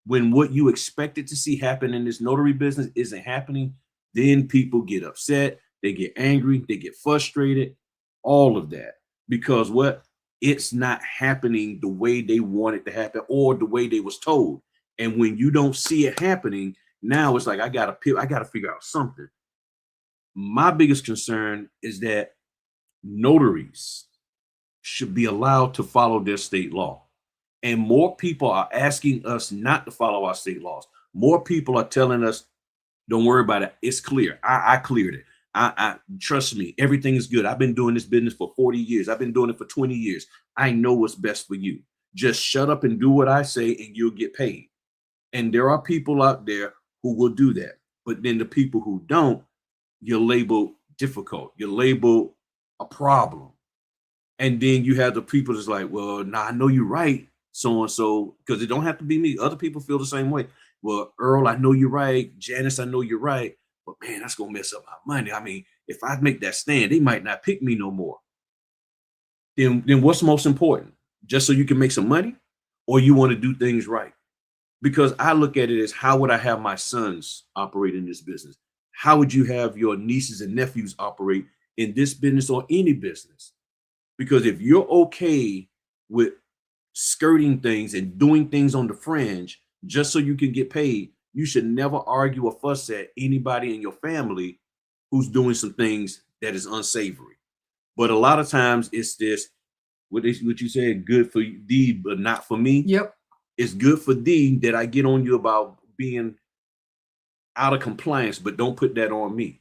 when what you expected to see happen in this notary business isn't happening, then people get upset, they get angry, they get frustrated, all of that. Because what? It's not happening the way they want it to happen or the way they was told. And when you don't see it happening, now it's like, I gotta figure out something. My biggest concern is that notaries should be allowed to follow their state law. And more people are asking us not to follow our state laws. More people are telling us, don't worry about it. It's clear. I cleared it. I trust me. Everything is good. I've been doing this business for 40 years. I've been doing it for 20 years. I know what's best for you. Just shut up and do what I say and you'll get paid. And there are people out there who will do that. But then the people who don't, you're labeled difficult. You're labeled a problem. And then you have the people that's like, well, nah, I know you're right, so-and-so, because it don't have to be me. Other people feel the same way. Well, Earl, I know you're right. Janice, I know you're right. But man, that's going to mess up my money. I mean, if I make that stand, they might not pick me no more. Then what's most important? Just so you can make some money, or you want to do things right? Because I look at it as, how would I have my sons operate in this business? How would you have your nieces and nephews operate in this business or any business? Because if you're okay with skirting things and doing things on the fringe just so you can get paid, you should never argue or fuss at anybody in your family who's doing some things that is unsavory. But a lot of times it's this, what you said, good for thee, but not for me. Yep. It's good for thee that I get on you about being out of compliance, but don't put that on me.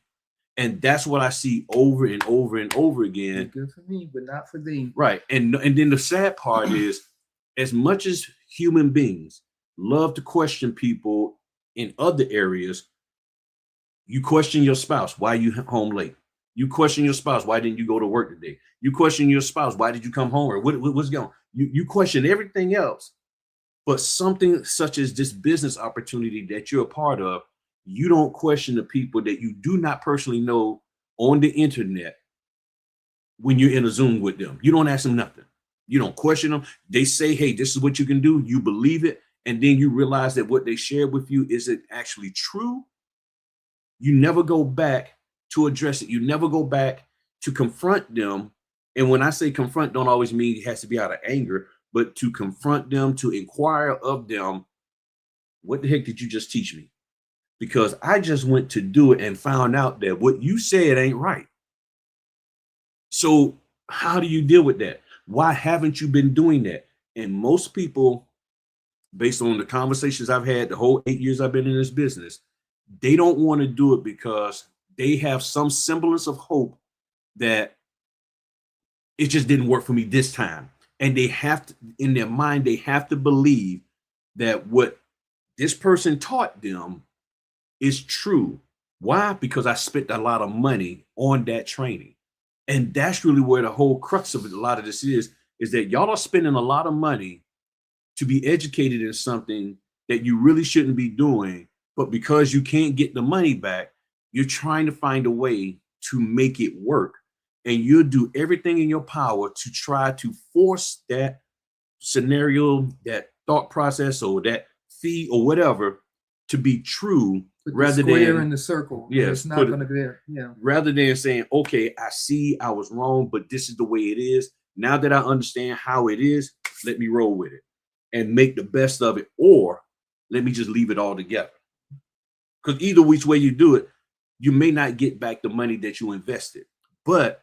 And that's what I see over and over and over again. It's good for me, but not for thee. Right. And then the sad part is, as much as human beings love to question people in other areas, you question your spouse. Why are you home late? You question your spouse, why didn't you go to work today? You question your spouse, why did you come home? Or what's going on? You question everything else. But something such as this business opportunity that you're a part of, you don't question the people that you do not personally know on the internet when you're in a Zoom with them. You don't ask them nothing. You don't question them. They say, hey, this is what you can do. You believe it. And then you realize that what they shared with you isn't actually true. You never go back to address it. You never go back to confront them. And when I say confront, don't always mean it has to be out of anger, but to confront them, to inquire of them, what the heck did you just teach me? Because I just went to do it and found out that what you said ain't right. So how do you deal with that? Why haven't you been doing that? And most people, based on the conversations I've had the whole 8 years I've been in this business, they don't want to do it because they have some semblance of hope that it just didn't work for me this time. And they have to, in their mind, they have to believe that what this person taught them is true. Why? Because I spent a lot of money on that training. And that's really where the whole crux of it, a lot of this is that y'all are spending a lot of money to be educated in something that you really shouldn't be doing. But because you can't get the money back, you're trying to find a way to make it work. And you'll do everything in your power to try to force that scenario, that thought process, or that fee or whatever to be true. Put rather the square than in the circle. yes, It's not going to be there. Yeah. Rather than saying, okay, I see I was wrong, but this is the way it is. Now that I understand how it is, let me roll with it and make the best of it, or let me just leave it all together. Because either which way you do it, you may not get back the money that you invested, but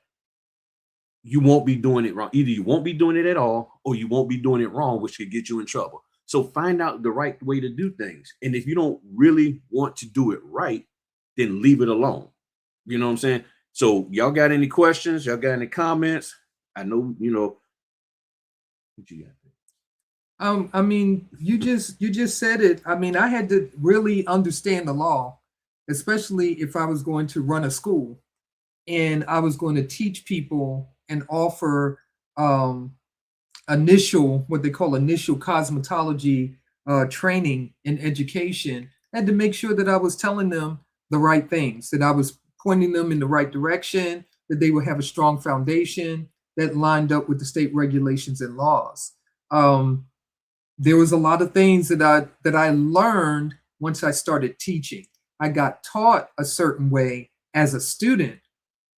you won't be doing it wrong. Either you won't be doing it at all, or you won't be doing it wrong, which could get you in trouble. So find out the right way to do things. And if you don't really want to do it right, then leave it alone. You know what I'm saying? So y'all got any questions? Y'all got any comments? I know, what you got? I mean, you just said it. I mean, I had to really understand the law, especially if I was going to run a school and I was going to teach people and offer what they call initial cosmetology training and education. I had to make sure that I was telling them the right things, that I was pointing them in the right direction, that they would have a strong foundation that lined up with the state regulations and laws. There was a lot of things that I learned once I started teaching. I got taught a certain way as a student,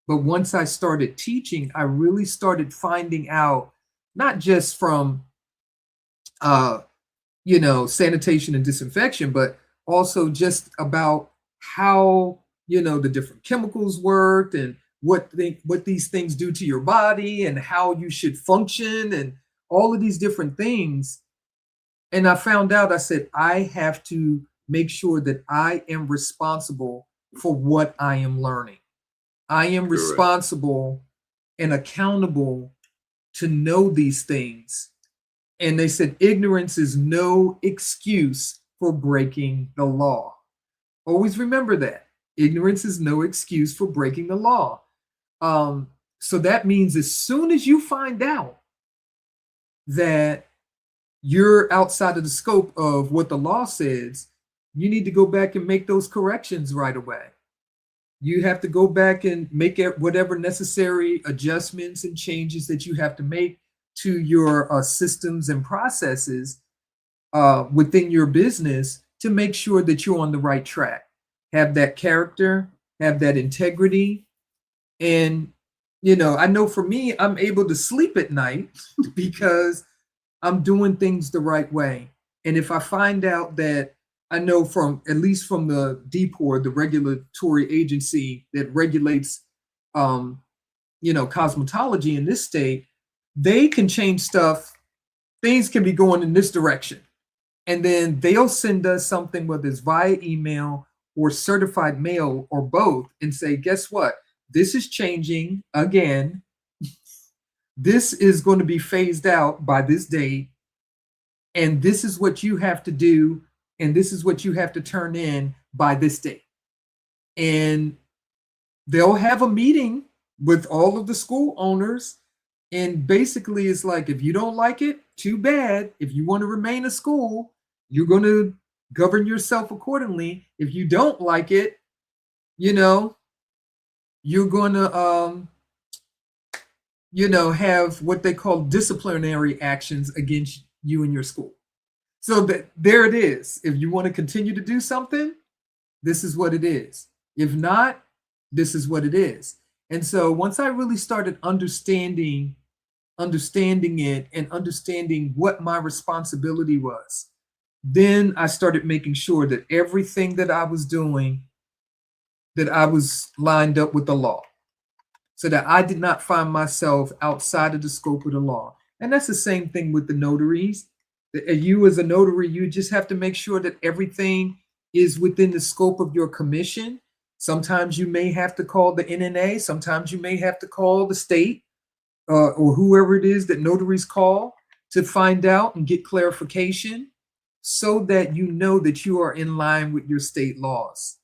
but once I started teaching, I really started finding out, not just from sanitation and disinfection, but also just about how the different chemicals worked and what these things do to your body and how you should function and all of these different things. And I found out, I said, I have to make sure that I am responsible for what I am learning. I am responsible and accountable to know these things. And they said, ignorance is no excuse for breaking the law. Always remember that. Ignorance is no excuse for breaking the law. So that means as soon as you find out that you're outside of the scope of what the law says, you need to go back and make those corrections right away. You have to go back and make whatever necessary adjustments and changes that you have to make to your systems and processes within your business to make sure that you're on the right track. Have that character, have that integrity. And, I know for me, I'm able to sleep at night because I'm doing things the right way. And if I find out that I know at least from the DPOR, the regulatory agency that regulates, cosmetology in this state, they can change stuff. Things can be going in this direction. And then they'll send us something, whether it's via email or certified mail or both, and say, guess what? This is changing again. This is going to be phased out by this date. And this is what you have to do. And this is what you have to turn in by this date. And they'll have a meeting with all of the school owners. And basically, it's like, if you don't like it, too bad. If you want to remain a school, you're going to govern yourself accordingly. If you don't like it, you know, you're going to, have what they call disciplinary actions against you and your school. So that there it is. If you want to continue to do something, this is what it is. If not, this is what it is. And so once I really started understanding it and understanding what my responsibility was, then I started making sure that everything that I was doing, that I was lined up with the law, so that I did not find myself outside of the scope of the law. And that's the same thing with the notaries. You as a notary, you just have to make sure that everything is within the scope of your commission. Sometimes you may have to call the NNA. Sometimes you may have to call the state or whoever it is that notaries call to find out and get clarification, so that you know that you are in line with your state laws.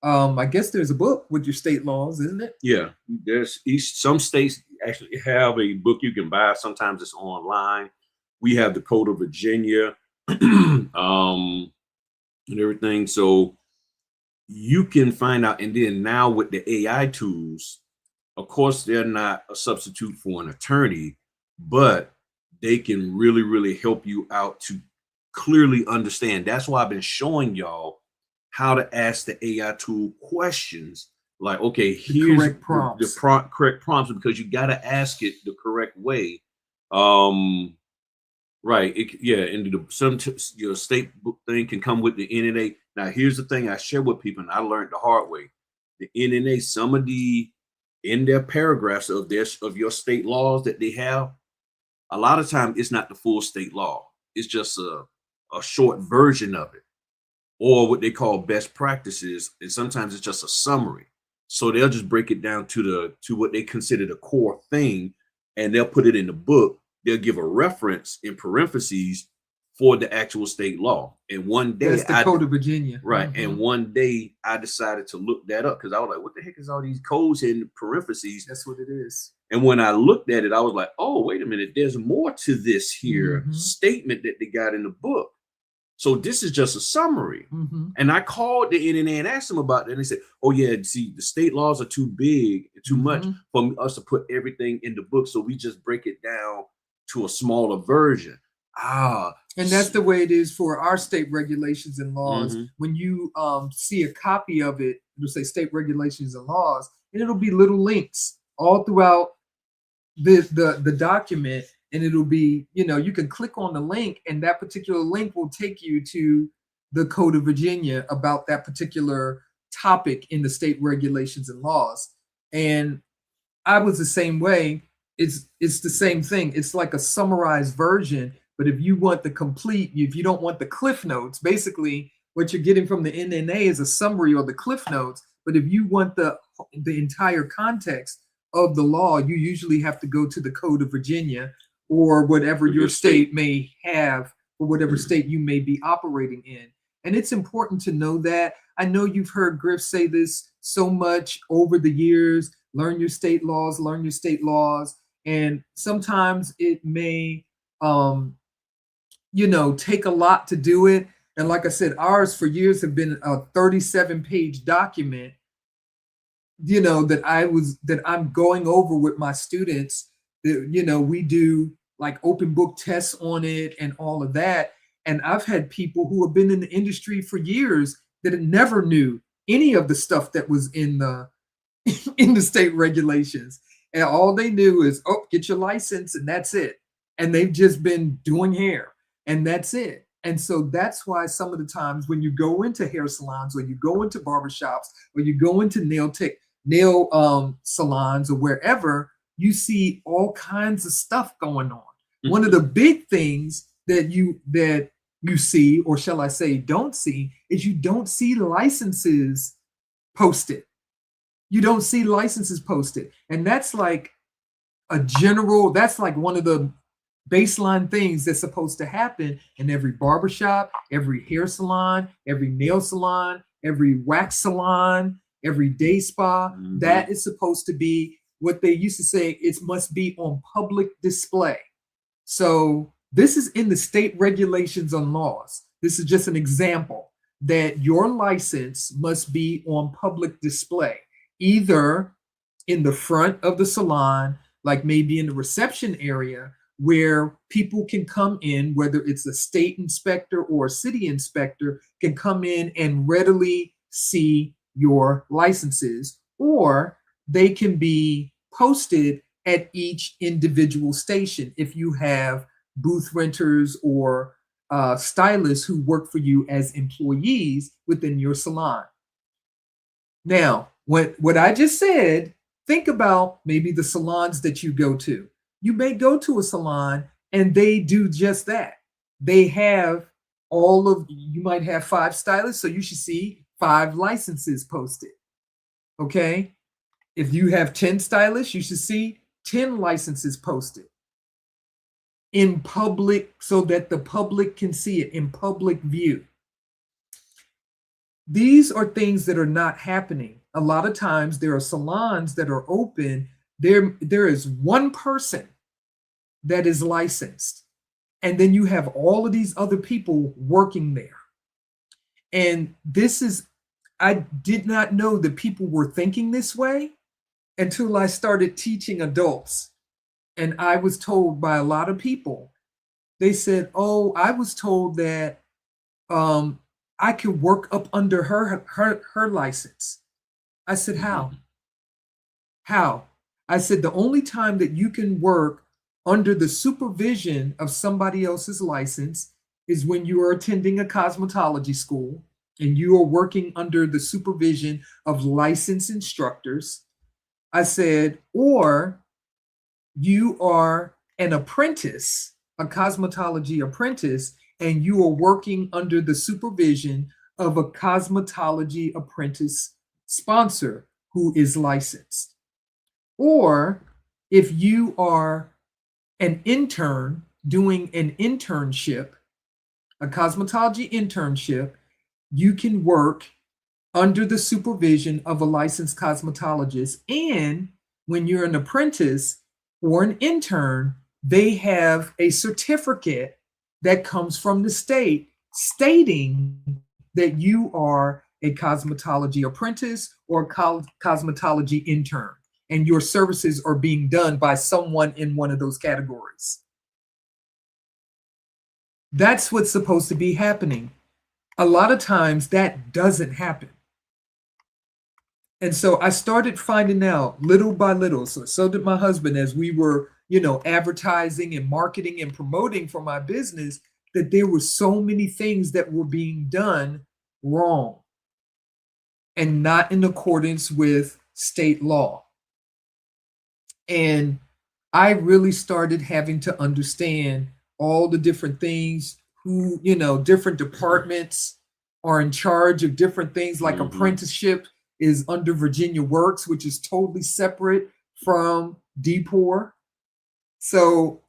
I guess there's a book with your state laws, isn't it? Yeah, there's some states actually have a book you can buy. Sometimes it's online. We have the Code of Virginia, and everything. So you can find out. And then now with the AI tools, of course, they're not a substitute for an attorney, but they can really, really help you out to clearly understand. That's why I've been showing y'all how to ask the AI tool questions. Like, okay, here's correct prompts. the correct prompts, because you got to ask it the correct way. Right. And your state thing can come with the NNA. Now, here's the thing I share with people, and I learned the hard way. The NNA, some of the in their paragraphs of your state laws that they have, a lot of times it's not the full state law. It's just a short version of it, or what they call best practices, and sometimes it's just a summary. So they'll just break it down to what they consider the core thing, and they'll put it in the book. They'll give a reference in parentheses for the actual state law. And one day, that's the Code of Virginia, right? Mm-hmm. And one day I decided to look that up, because I was like, "What the heck is all these codes in parentheses?" That's what it is. And when I looked at it, I was like, "Oh, wait a minute! There's more to this here statement that they got in the book." So this is just a summary. And I called the NNA and asked them about that. And they said, "Oh yeah, see, the state laws are too big and too much for us to put everything in the book. So we just break it down to a smaller version." And that's the way it is for our state regulations and laws. When you see a copy of it, it'll say state regulations and laws, and it'll be little links all throughout the document. And it'll be, you can click on the link, and that particular link will take you to the Code of Virginia about that particular topic in the state regulations and laws. And I was the same way. It's the same thing. It's like a summarized version. But if you want the complete, if you don't want the cliff notes, basically what you're getting from the NNA is a summary or the cliff notes. But if you want the entire context of the law, you usually have to go to the Code of Virginia, or whatever your state may have, or whatever state you may be operating in. And it's important to know that. I know you've heard Griff say this so much over the years: learn your state laws, learn your state laws. And sometimes it may, take a lot to do it. And like I said, ours for years have been a 37-page document, that I'm going over with my students. That, we do like open book tests on it and all of that. And I've had people who have been in the industry for years that never knew any of the stuff that was in the state regulations. And all they knew is, get your license, and that's it. And they've just been doing hair, and that's it. And so that's why some of the times when you go into hair salons, or you go into barbershops, or you go into nail salons, or wherever, you see all kinds of stuff going on. One of the big things that you see, or shall I say don't see, is you don't see licenses posted. You don't see licenses posted. And that's like that's like one of the baseline things that's supposed to happen in every barbershop, every hair salon, every nail salon, every wax salon, every day spa. Mm-hmm. That is supposed to be what they used to say, it must be on public display. So this is in the state regulations and laws. This is just an example that your license must be on public display, either in the front of the salon, like maybe in the reception area where people can come in, whether it's a state inspector or a city inspector, can come in and readily see your licenses, or they can be posted at each individual station if you have booth renters or stylists who work for you as employees within your salon. Now, what I just said, think about maybe the salons that you go to. You may go to a salon and they do just that. They have you might have 5 stylists, so you should see 5 licenses posted. Okay. If you have 10 stylists, you should see 10 licenses posted in public so that the public can see it in public view. These are things that are not happening. A lot of times there are salons that are open. There is one person that is licensed, and then you have all of these other people working there. And I did not know that people were thinking this way until I started teaching adults. And I was told by a lot of people, they said, oh, I was told that I could work up under her license. I said, how? How? I said, the only time that you can work under the supervision of somebody else's license is when you are attending a cosmetology school and you are working under the supervision of licensed instructors. I said, or you are an apprentice, a cosmetology apprentice, and you are working under the supervision of a cosmetology apprentice sponsor who is licensed. Or if you are an intern doing an internship, a cosmetology internship, you can work under the supervision of a licensed cosmetologist. And when you're an apprentice or an intern, they have a certificate that comes from the state stating that you are a cosmetology apprentice or a cosmetology intern, and your services are being done by someone in one of those categories. That's what's supposed to be happening. A lot of times that doesn't happen. And so I started finding out little by little. So did my husband, as we were, advertising and marketing and promoting for my business, that there were so many things that were being done wrong and not in accordance with state law. And I really started having to understand all the different things, who, different departments are in charge of different things, like apprenticeship is under Virginia Works, which is totally separate from DPOR. So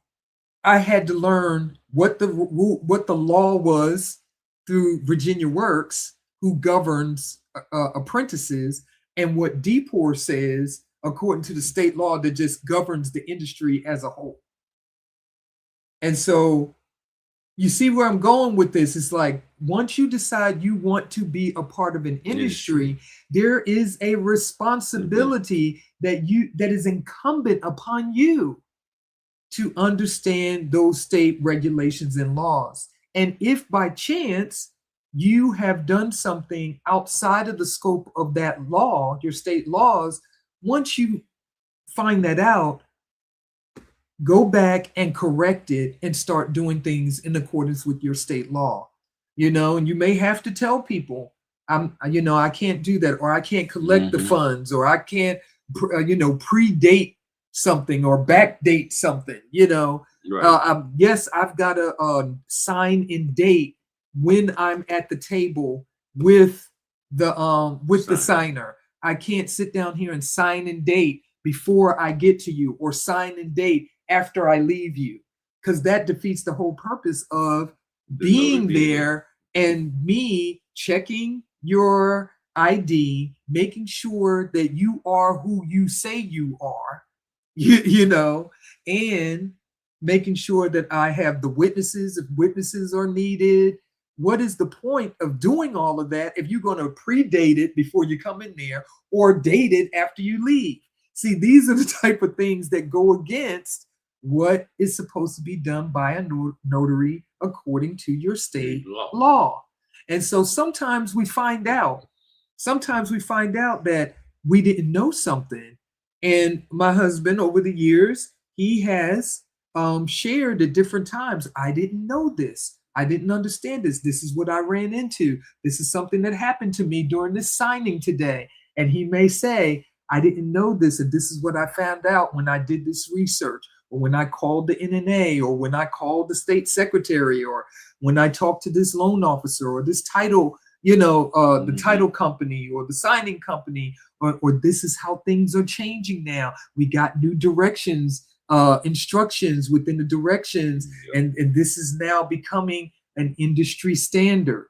I had to learn what the law was through Virginia Works, who governs apprentices, and what DPOR says according to the state law that just governs the industry as a whole. And so you see where I'm going with this. It's like, once you decide you want to be a part of an industry, there is a responsibility that is incumbent upon you to understand those state regulations and laws. And if by chance you have done something outside of the scope of that law, your state laws, once you find that out, go back and correct it and start doing things in accordance with your state law. And you may have to tell people, I can't do that, or I can't collect the funds, or I can't, predate something or backdate something. Right. Yes, I've got to sign and date when I'm at the table with the signer. I can't sit down here and sign and date before I get to you, or sign and date after I leave you, because that defeats the whole purpose of being there and me checking your ID, making sure that you are who you say you are, you know, and making sure that I have the witnesses if witnesses are needed. What is the point of doing all of that if you're going to predate it before you come in there or date it after you leave? See, these are the type of things that go against what is supposed to be done by a notary according to your state law. And so sometimes we find out that we didn't know something. And my husband, over the years, he has shared at different times, I didn't know this. I didn't understand this. This is what I ran into. This is something that happened to me during this signing today. And he may say, I didn't know this, and this is what I found out when I did this research, or when I called the NNA, or when I called the state secretary, or when I talked to this loan officer, or this title, the title company, or the signing company, or this is how things are changing now. We got new directions, instructions within the directions, and this is now becoming an industry standard.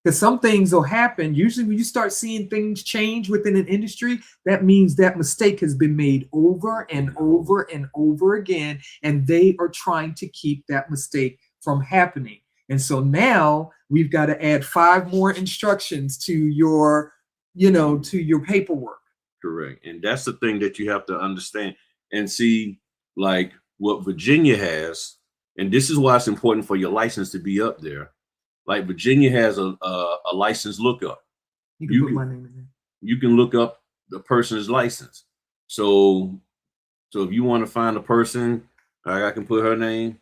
Because some things will happen. Usually when you start seeing things change within an industry, that means that mistake has been made over and over and over again, and they are trying to keep that mistake from happening. And so now we've got to add 5 more instructions to your, to your paperwork. Correct. And that's the thing that you have to understand and see, like what Virginia has, and this is why it's important for your license to be up there. Like Virginia has a license lookup. You can put my name in there. You can look up the person's license. So if you want to find a person, I can put her name.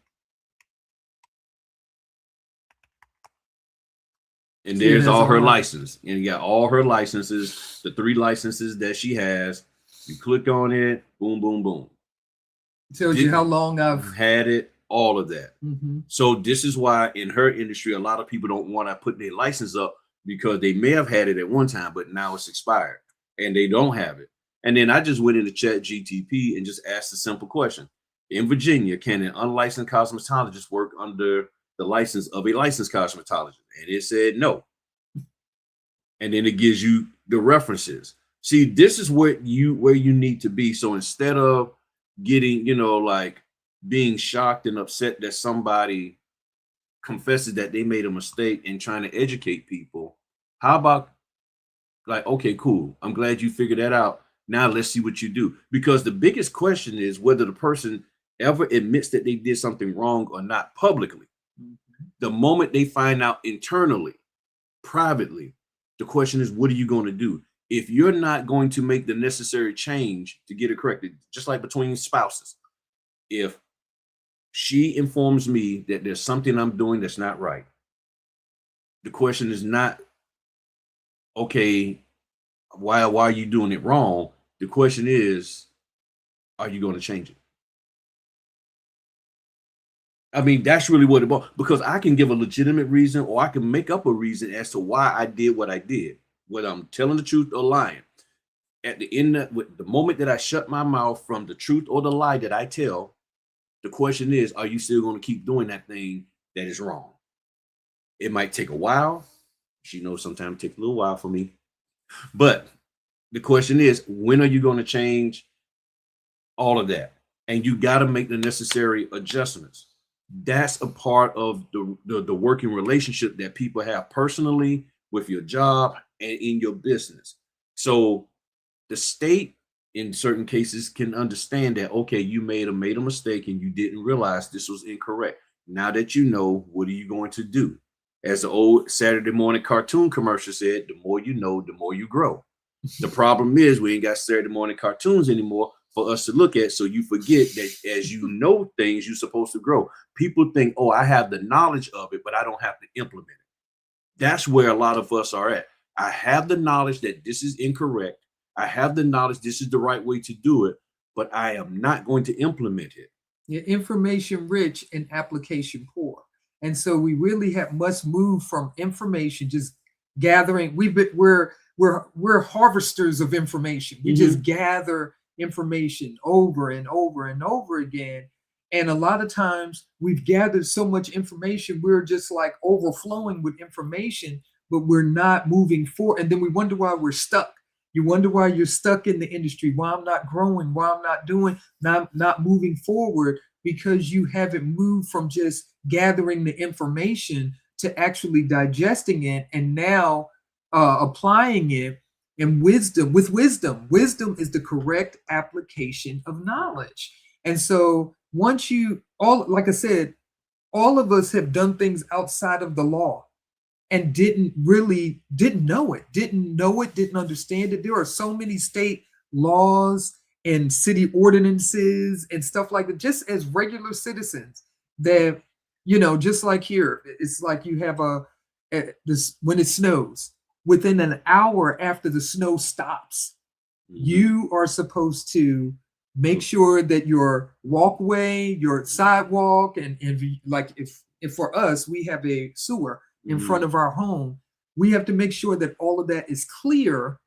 And there's all her license. And you got all her licenses, the 3 licenses that she has. You click on it, boom, boom, boom. It tells you how long I've had it, all of that. So this is why in her industry, a lot of people don't want to put their license up because they may have had it at one time, but now it's expired and they don't have it. And then I just went into ChatGPT and just asked a simple question. In Virginia, can an unlicensed cosmetologist work under the license of a licensed cosmetologist? And it said no. And then it gives you the references. See, this is where you need to be. So instead of getting, like being shocked and upset that somebody confesses that they made a mistake and trying to educate people, how about like, okay, cool. I'm glad you figured that out. Now let's see what you do. Because the biggest question is whether the person ever admits that they did something wrong or not publicly. The moment they find out internally, privately, the question is, what are you going to do? If you're not going to make the necessary change to get it corrected, just like between spouses, if she informs me that there's something I'm doing that's not right, the question is not, okay, why are you doing it wrong? The question is, are you going to change it? I mean, that's really what it was, because I can give a legitimate reason or I can make up a reason as to why I did what I did, whether I'm telling the truth or lying. At the end, the moment that I shut my mouth from the truth or the lie that I tell, the question is, are you still going to keep doing that thing that is wrong? It might take a while. She knows sometimes it takes a little while for me. But the question is, when are you going to change all of that? And you got to make the necessary adjustments. That's a part of the working relationship that people have personally with your job and in your business. So the state in certain cases can understand that, okay, you made a mistake and you didn't realize this was incorrect. Now that you know, what are you going to do? As the old Saturday morning cartoon commercial said, the more you know, the more you grow. The problem is we ain't got Saturday morning cartoons anymore for us to look at. So you forget that as you know things, you're supposed to grow. People think, oh, I have the knowledge of it, but I don't have to implement it. That's where a lot of us are at. I have the knowledge that this is incorrect. I have the knowledge this is the right way to do it, but I am not going to implement it. Yeah, information rich and application poor. And so we really must move from information, just gathering. We're harvesters of information. We just gather information over and over and over again. And a lot of times we've gathered so much information, we're just like overflowing with information, but we're not moving forward. And then we wonder why we're stuck. You wonder why you're stuck in the industry, why I'm not growing, why I'm not doing, not moving forward, because you haven't moved from just gathering the information to actually digesting it and now applying it and wisdom. Wisdom is the correct application of knowledge. And so once you all, like I said, all of us have done things outside of the law and didn't know it, didn't understand it. There are so many state laws and city ordinances and stuff like that, just as regular citizens, that, just like here, it's like you have this when it snows, within an hour after the snow stops, you are supposed to make sure that your walkway, your sidewalk, and like if for us, we have a sewer in front of our home, we have to make sure that all of that is clear.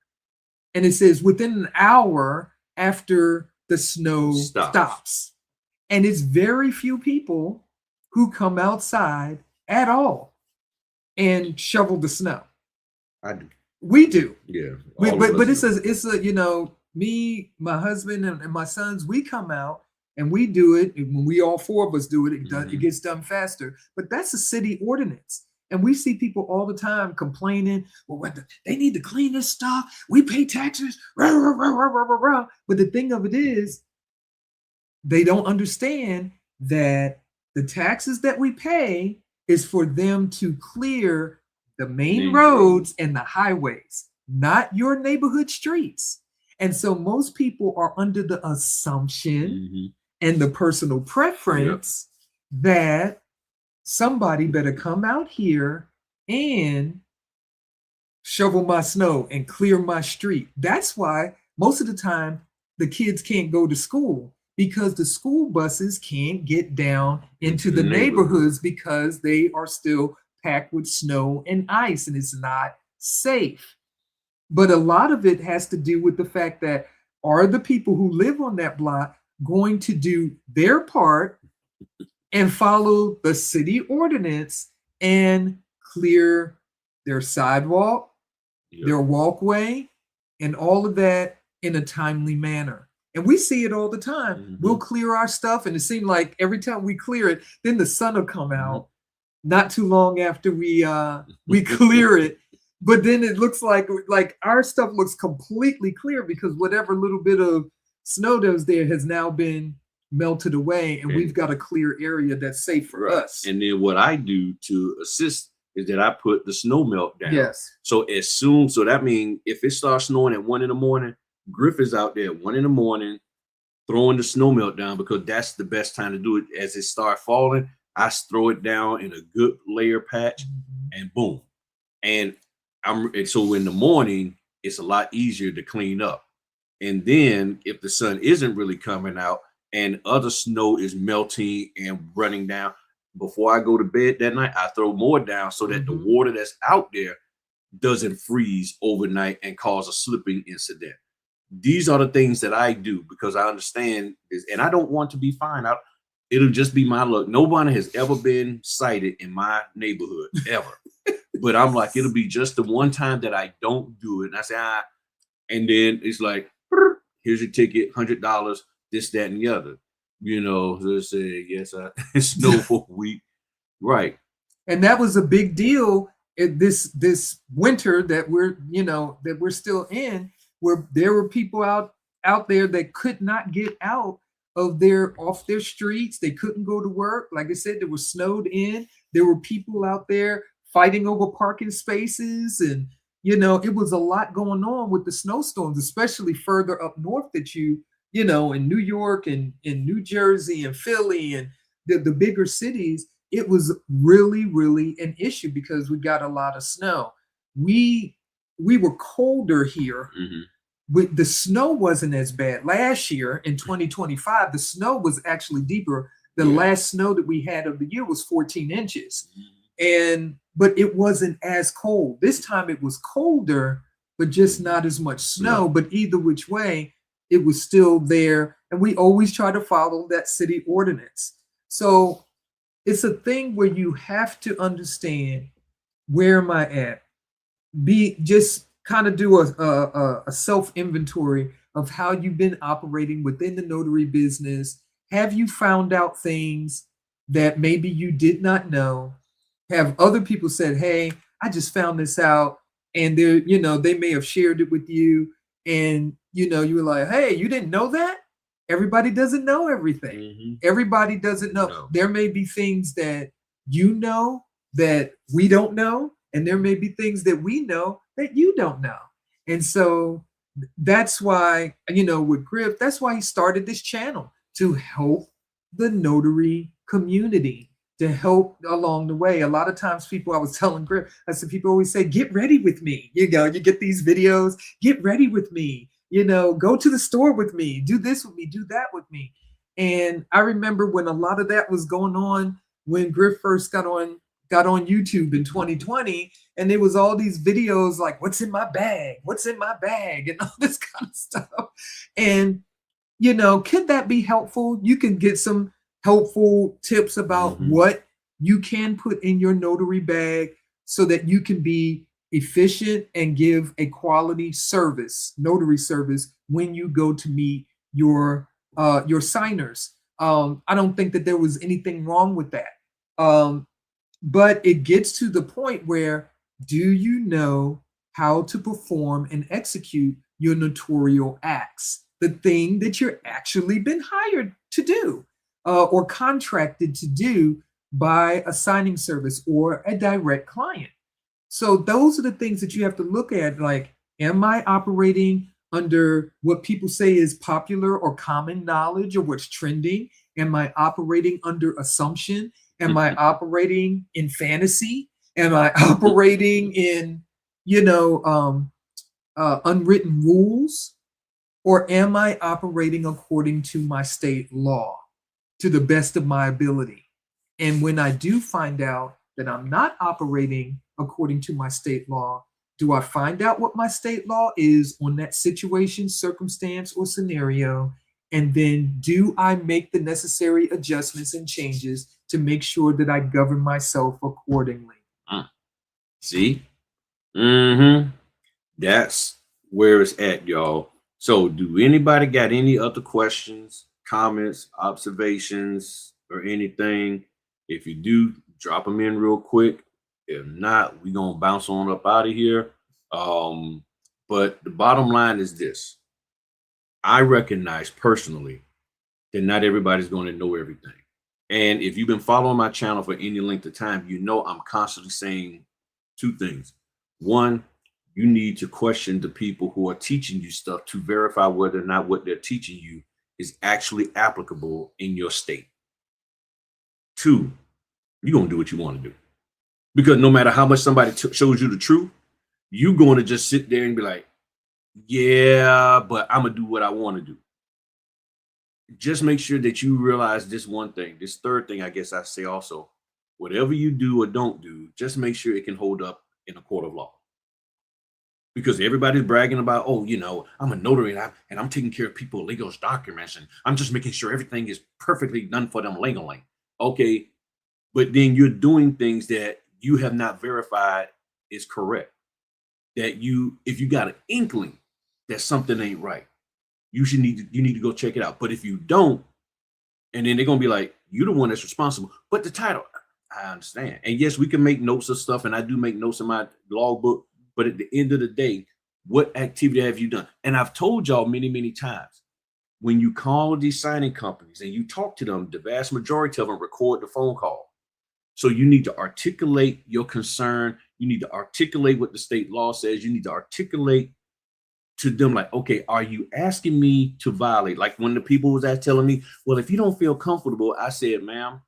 And it says within an hour after the snow stops. And it's very few people who come outside at all and shovel the snow. I do. We do. Yeah. But it's a me, my husband, and my sons, we come out and we do it. And when we all four of us do it, it gets done faster. But that's a city ordinance. And we see people all the time complaining, well, they need to clean this stuff. We pay taxes. Rah, rah, rah, rah, rah, rah, rah. But the thing of it is, they don't understand that the taxes that we pay is for them to clear the main roads and the highways, not your neighborhood streets. And so most people are under the assumption and the personal preference that somebody better come out here and shovel my snow and clear my street. That's why most of the time the kids can't go to school, because the school buses can't get down into the neighborhoods because they are still packed with snow and ice, and it's not safe. But a lot of it has to do with the fact that, are the people who live on that block going to do their part and follow the city ordinance and clear their sidewalk, their walkway, and all of that in a timely manner? And we see it all the time. We'll clear our stuff, and it seems like every time we clear it, then the sun will come out not too long after we clear it. But then it looks like our stuff looks completely clear, because whatever little bit of snow that was there has now been melted away, and we've got a clear area that's safe for us. And then what I do to assist is that I put the snow melt down. Yes. So that means if it starts snowing at 1 a.m, Griff is out there at 1 a.m throwing the snow melt down, because that's the best time to do it. As it starts falling, I throw it down in a good layer patch, and boom. And so in the morning, it's a lot easier to clean up. And then if the sun isn't really coming out and other snow is melting and running down, before I go to bed that night, I throw more down so that the water that's out there doesn't freeze overnight and cause a slipping incident. These are the things that I do because I understand this, and I don't want to be fined. It'll just be my luck. Nobody has ever been cited in my neighborhood ever. But I'm like, it'll be just the one time that I don't do it. And I say, and then it's like, here's your ticket, $100, this, that, and the other. So say, yes, I snow for a week. Right. And that was a big deal this winter that we're still in, where there were people out there that could not get out off their streets. They couldn't go to work. Like I said, they were snowed in. There were people out there fighting over parking spaces, and it was a lot going on with the snowstorms, especially further up north that in New York and in New Jersey and Philly and the bigger cities. It was really, really an issue because we got a lot of snow. We were colder here. The snow wasn't as bad. Last year in 2025, the snow was actually deeper. The last snow that we had of the year was 14 inches. But it wasn't as cold. This time it was colder, but just not as much snow. But either which way, it was still there. And we always try to follow that city ordinance. So it's a thing where you have to understand, where am I at? be just kind of do a self inventory of how you've been operating within the notary business. Have you found out things that maybe you did not know? Have other people said, "Hey, I just found this out," and they're, they may have shared it with you, and you were like, "Hey, you didn't know that?" Everybody doesn't know everything. Everybody doesn't know. No. There may be things that you know that we don't know, and there may be things that we know that you don't know. And so that's why, with Griff, that's why he started this channel, to help the notary community, to help along the way. A lot of times people, I was telling Griff, I said, people always say, get ready with me. You get these videos, get ready with me, go to the store with me, do this with me, do that with me. And I remember when a lot of that was going on, when Griff first got on YouTube in 2020, and there was all these videos like, what's in my bag, and all this kind of stuff. And could that be helpful? You can get some helpful tips about what you can put in your notary bag so that you can be efficient and give a quality service, notary service, when you go to meet your signers. I don't think that there was anything wrong with that. But it gets to the point where, do you know how to perform and execute your notarial acts? The thing that you're actually been hired to do or contracted to do by a signing service or a direct client. So those are the things that you have to look at. Like, am I operating under what people say is popular or common knowledge, or what's trending? Am I operating under assumption? Am I operating in fantasy? Am I operating in, unwritten rules? Or am I operating according to my state law to the best of my ability? And when I do find out that I'm not operating according to my state law, do I find out what my state law is on that situation, circumstance, or scenario? And then do I make the necessary adjustments and changes to make sure that I govern myself accordingly? See? That's where it's at, y'all. So do anybody got any other questions, comments, observations, or anything? If you do, drop them in real quick. If not, we're going to bounce on up out of here. But the bottom line is this. I recognize personally that not everybody's going to know everything. And if you've been following my channel for any length of time, you know I'm constantly saying two things. One, you need to question the people who are teaching you stuff to verify whether or not what they're teaching you is actually applicable in your state. Two, you're going to do what you want to do. Because no matter how much somebody shows you the truth, you're going to just sit there and be like, yeah, but I'm going to do what I want to do. Just make sure that you realize this one thing, this third thing, I guess I say also, whatever you do or don't do, just make sure it can hold up in a court of law. Because everybody's bragging about, oh, I'm a notary and I'm taking care of people's legal documents and I'm just making sure everything is perfectly done for them legally. Okay, but then you're doing things that you have not verified is correct. That if you got an inkling that something ain't right, you need to go check it out. But if you don't, and then they're gonna be like, you're the one that's responsible. But the title, I understand. And yes, we can make notes of stuff, and I do make notes in my logbook. But at the end of the day, what activity have you done? And I've told y'all many, many times, when you call these signing companies and you talk to them, the vast majority of them record the phone call. So you need to articulate your concern. You need to articulate what the state law says. You need to articulate to them like, okay, are you asking me to violate? Like when the people was telling me, well, if you don't feel comfortable, I said, ma'am,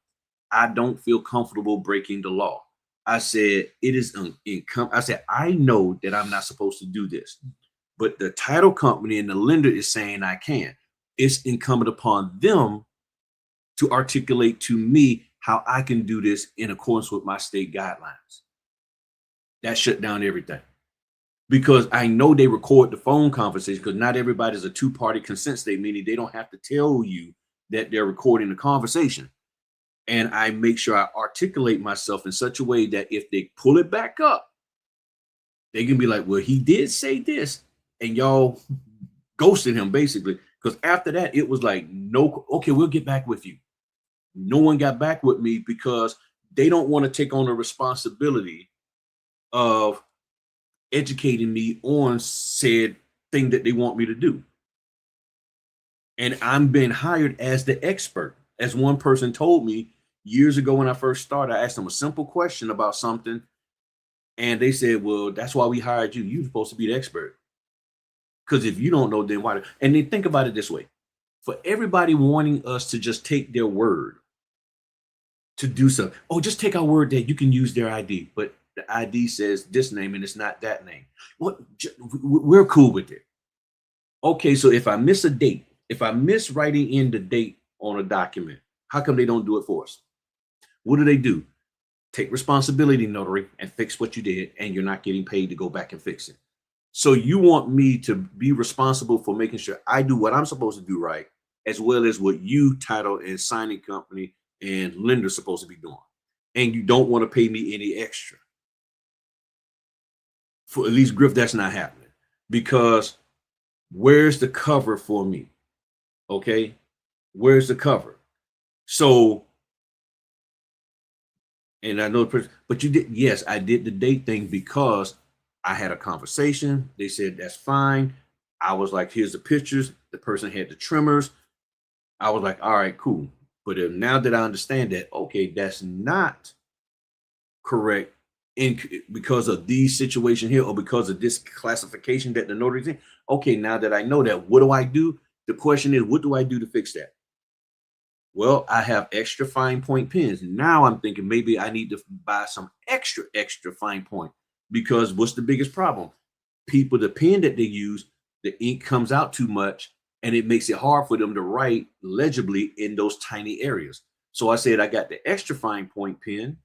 I don't feel comfortable breaking the law. I said, it is income. I said, I know that I'm not supposed to do this, but the title company and the lender is saying I can. It's incumbent upon them to articulate to me how I can do this in accordance with my state guidelines. That shut down everything. Because I know they record the phone conversation, because not everybody's a two-party consent state, meaning they don't have to tell you that they're recording the conversation. And I make sure I articulate myself in such a way that if they pull it back up, they can be like, well, he did say this, and y'all ghosted him basically. Because after that, it was like, no, okay, we'll get back with you. No one got back with me because they don't want to take on the responsibility of educating me on said thing that they want me to do. And I'm being hired as the expert. As one person told me years ago when I first started, I asked them a simple question about something, and they said, well, that's why we hired you. You're supposed to be the expert. Because if you don't know, then why? And then think about it this way: for everybody wanting us to just take their word to do something, oh, just take our word that you can use their ID, but the ID says this name and it's not that name. What? We're cool with it. Okay, so if I miss a date, if I miss writing in the date on a document, how come they don't do it for us? What do? Take responsibility, notary, and fix what you did, and you're not getting paid to go back and fix it. So you want me to be responsible for making sure I do what I'm supposed to do right, as well as what you, title and signing company and lender supposed to be doing. And you don't want to pay me any extra. For at least Griff, that's not happening. Because where's the cover for me? Okay. Where's the cover? So, and I know, but you did, yes, I did the date thing because I had a conversation. They said, that's fine. I was like, here's the pictures. The person had the trimmers. I was like, all right, cool. But now that I understand that, okay, that's not correct because of these situation here or because of this classification that the notary's in. Okay, now that I know that, what do I do? The question is, what do I do to fix that? Well, I have extra fine point pens. Now I'm thinking maybe I need to buy some extra fine point because what's the biggest problem? People, the pen that they use, the ink comes out too much and it makes it hard for them to write legibly in those tiny areas. So I said, I got the extra fine point pen.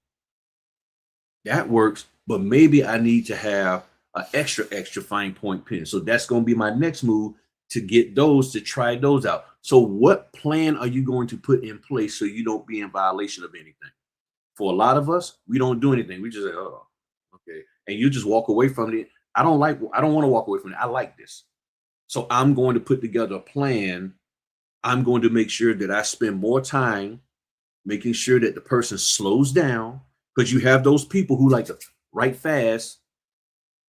That works, but maybe I need to have an extra fine point pen. So that's going to be my next move to get those, to try those out. So what plan are you going to put in place so you don't be in violation of anything? For a lot of us, we don't do anything. We just say, oh, okay. And you just walk away from it. I don't want to walk away from it. I like this. So I'm going to put together a plan. I'm going to make sure that I spend more time making sure that the person slows down, because you have those people who like to write fast,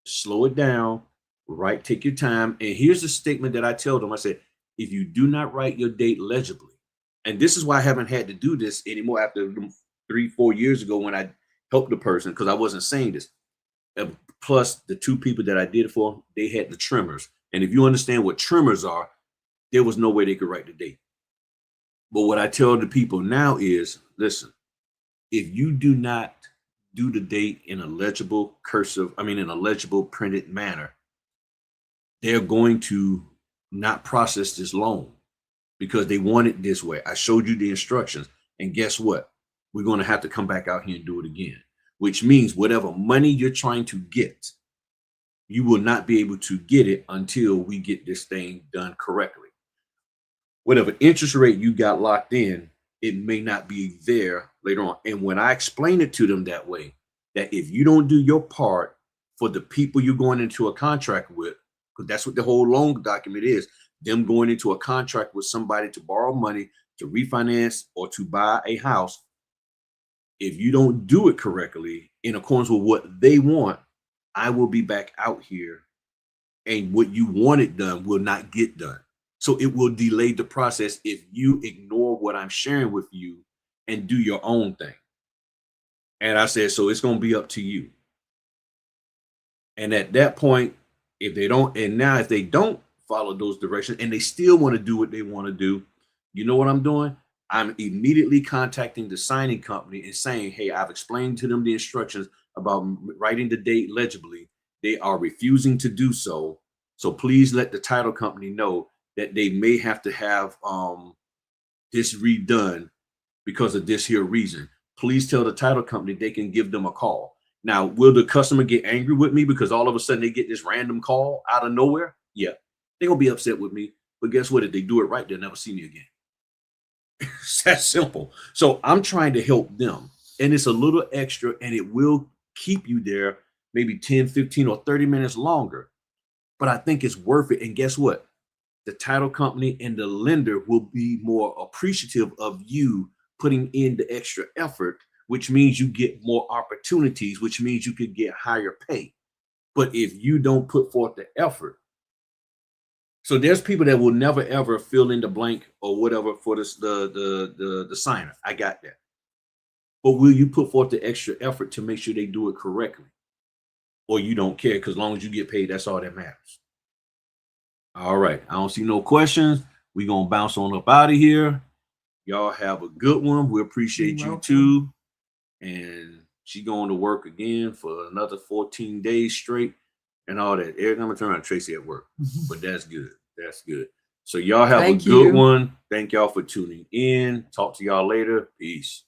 slow it down, write, take your time. And here's the statement that I tell them. I said, if you do not write your date legibly, and this is why I haven't had to do this anymore after 3-4 years ago when I helped the person, because I wasn't saying this. Plus the two people that I did it for, they had the trimmers. And if you understand what trimmers are, there was no way they could write the date. But what I tell the people now is, listen, if you do not do the date in a legible in a legible printed manner, they're going to not process this loan because they want it this way. I showed you the instructions, and guess what? We're going to have to come back out here and do it again, which means whatever money you're trying to get, you will not be able to get it until we get this thing done correctly. Whatever interest rate you got locked in, it may not be there later on. And when I explain it to them that way, that if you don't do your part for the people you're going into a contract with, because that's what the whole loan document is, them going into a contract with somebody to borrow money, to refinance, or to buy a house, if you don't do it correctly in accordance with what they want, I will be back out here and what you wanted done will not get done. So it will delay the process if you ignore what I'm sharing with you and do your own thing. And I said, so it's going to be up to you. And at that point, if they don't follow those directions and they still want to do what they want to do, you know what I'm doing? I'm immediately contacting the signing company and saying, hey, I've explained to them the instructions about writing the date legibly. They are refusing to do so. So please let the title company know that they may have to have this redone because of this here reason. Please tell the title company they can give them a call. Now, will the customer get angry with me because all of a sudden they get this random call out of nowhere? Yeah, they're going to be upset with me. But guess what? If they do it right, they'll never see me again. It's that simple. So I'm trying to help them. And it's a little extra and it will keep you there maybe 10, 15, or 30 minutes longer. But I think it's worth it. And guess what? The title company and the lender will be more appreciative of you putting in the extra effort, which means you get more opportunities, which means you could get higher pay. But if you don't put forth the effort, so there's people that will never ever fill in the blank or whatever for this the signer. I got that. But will you put forth the extra effort to make sure they do it correctly? Or you don't care, because as long as you get paid, that's all that matters. All right. I don't see no questions. We're gonna bounce on up out of here. Y'all have a good one. We appreciate you too. And she going to work again for another 14 days straight and all that. Every time I turn around, Tracy at work. But that's good. That's good. So y'all have a good one. Thank y'all for tuning in. Talk to y'all later. Peace.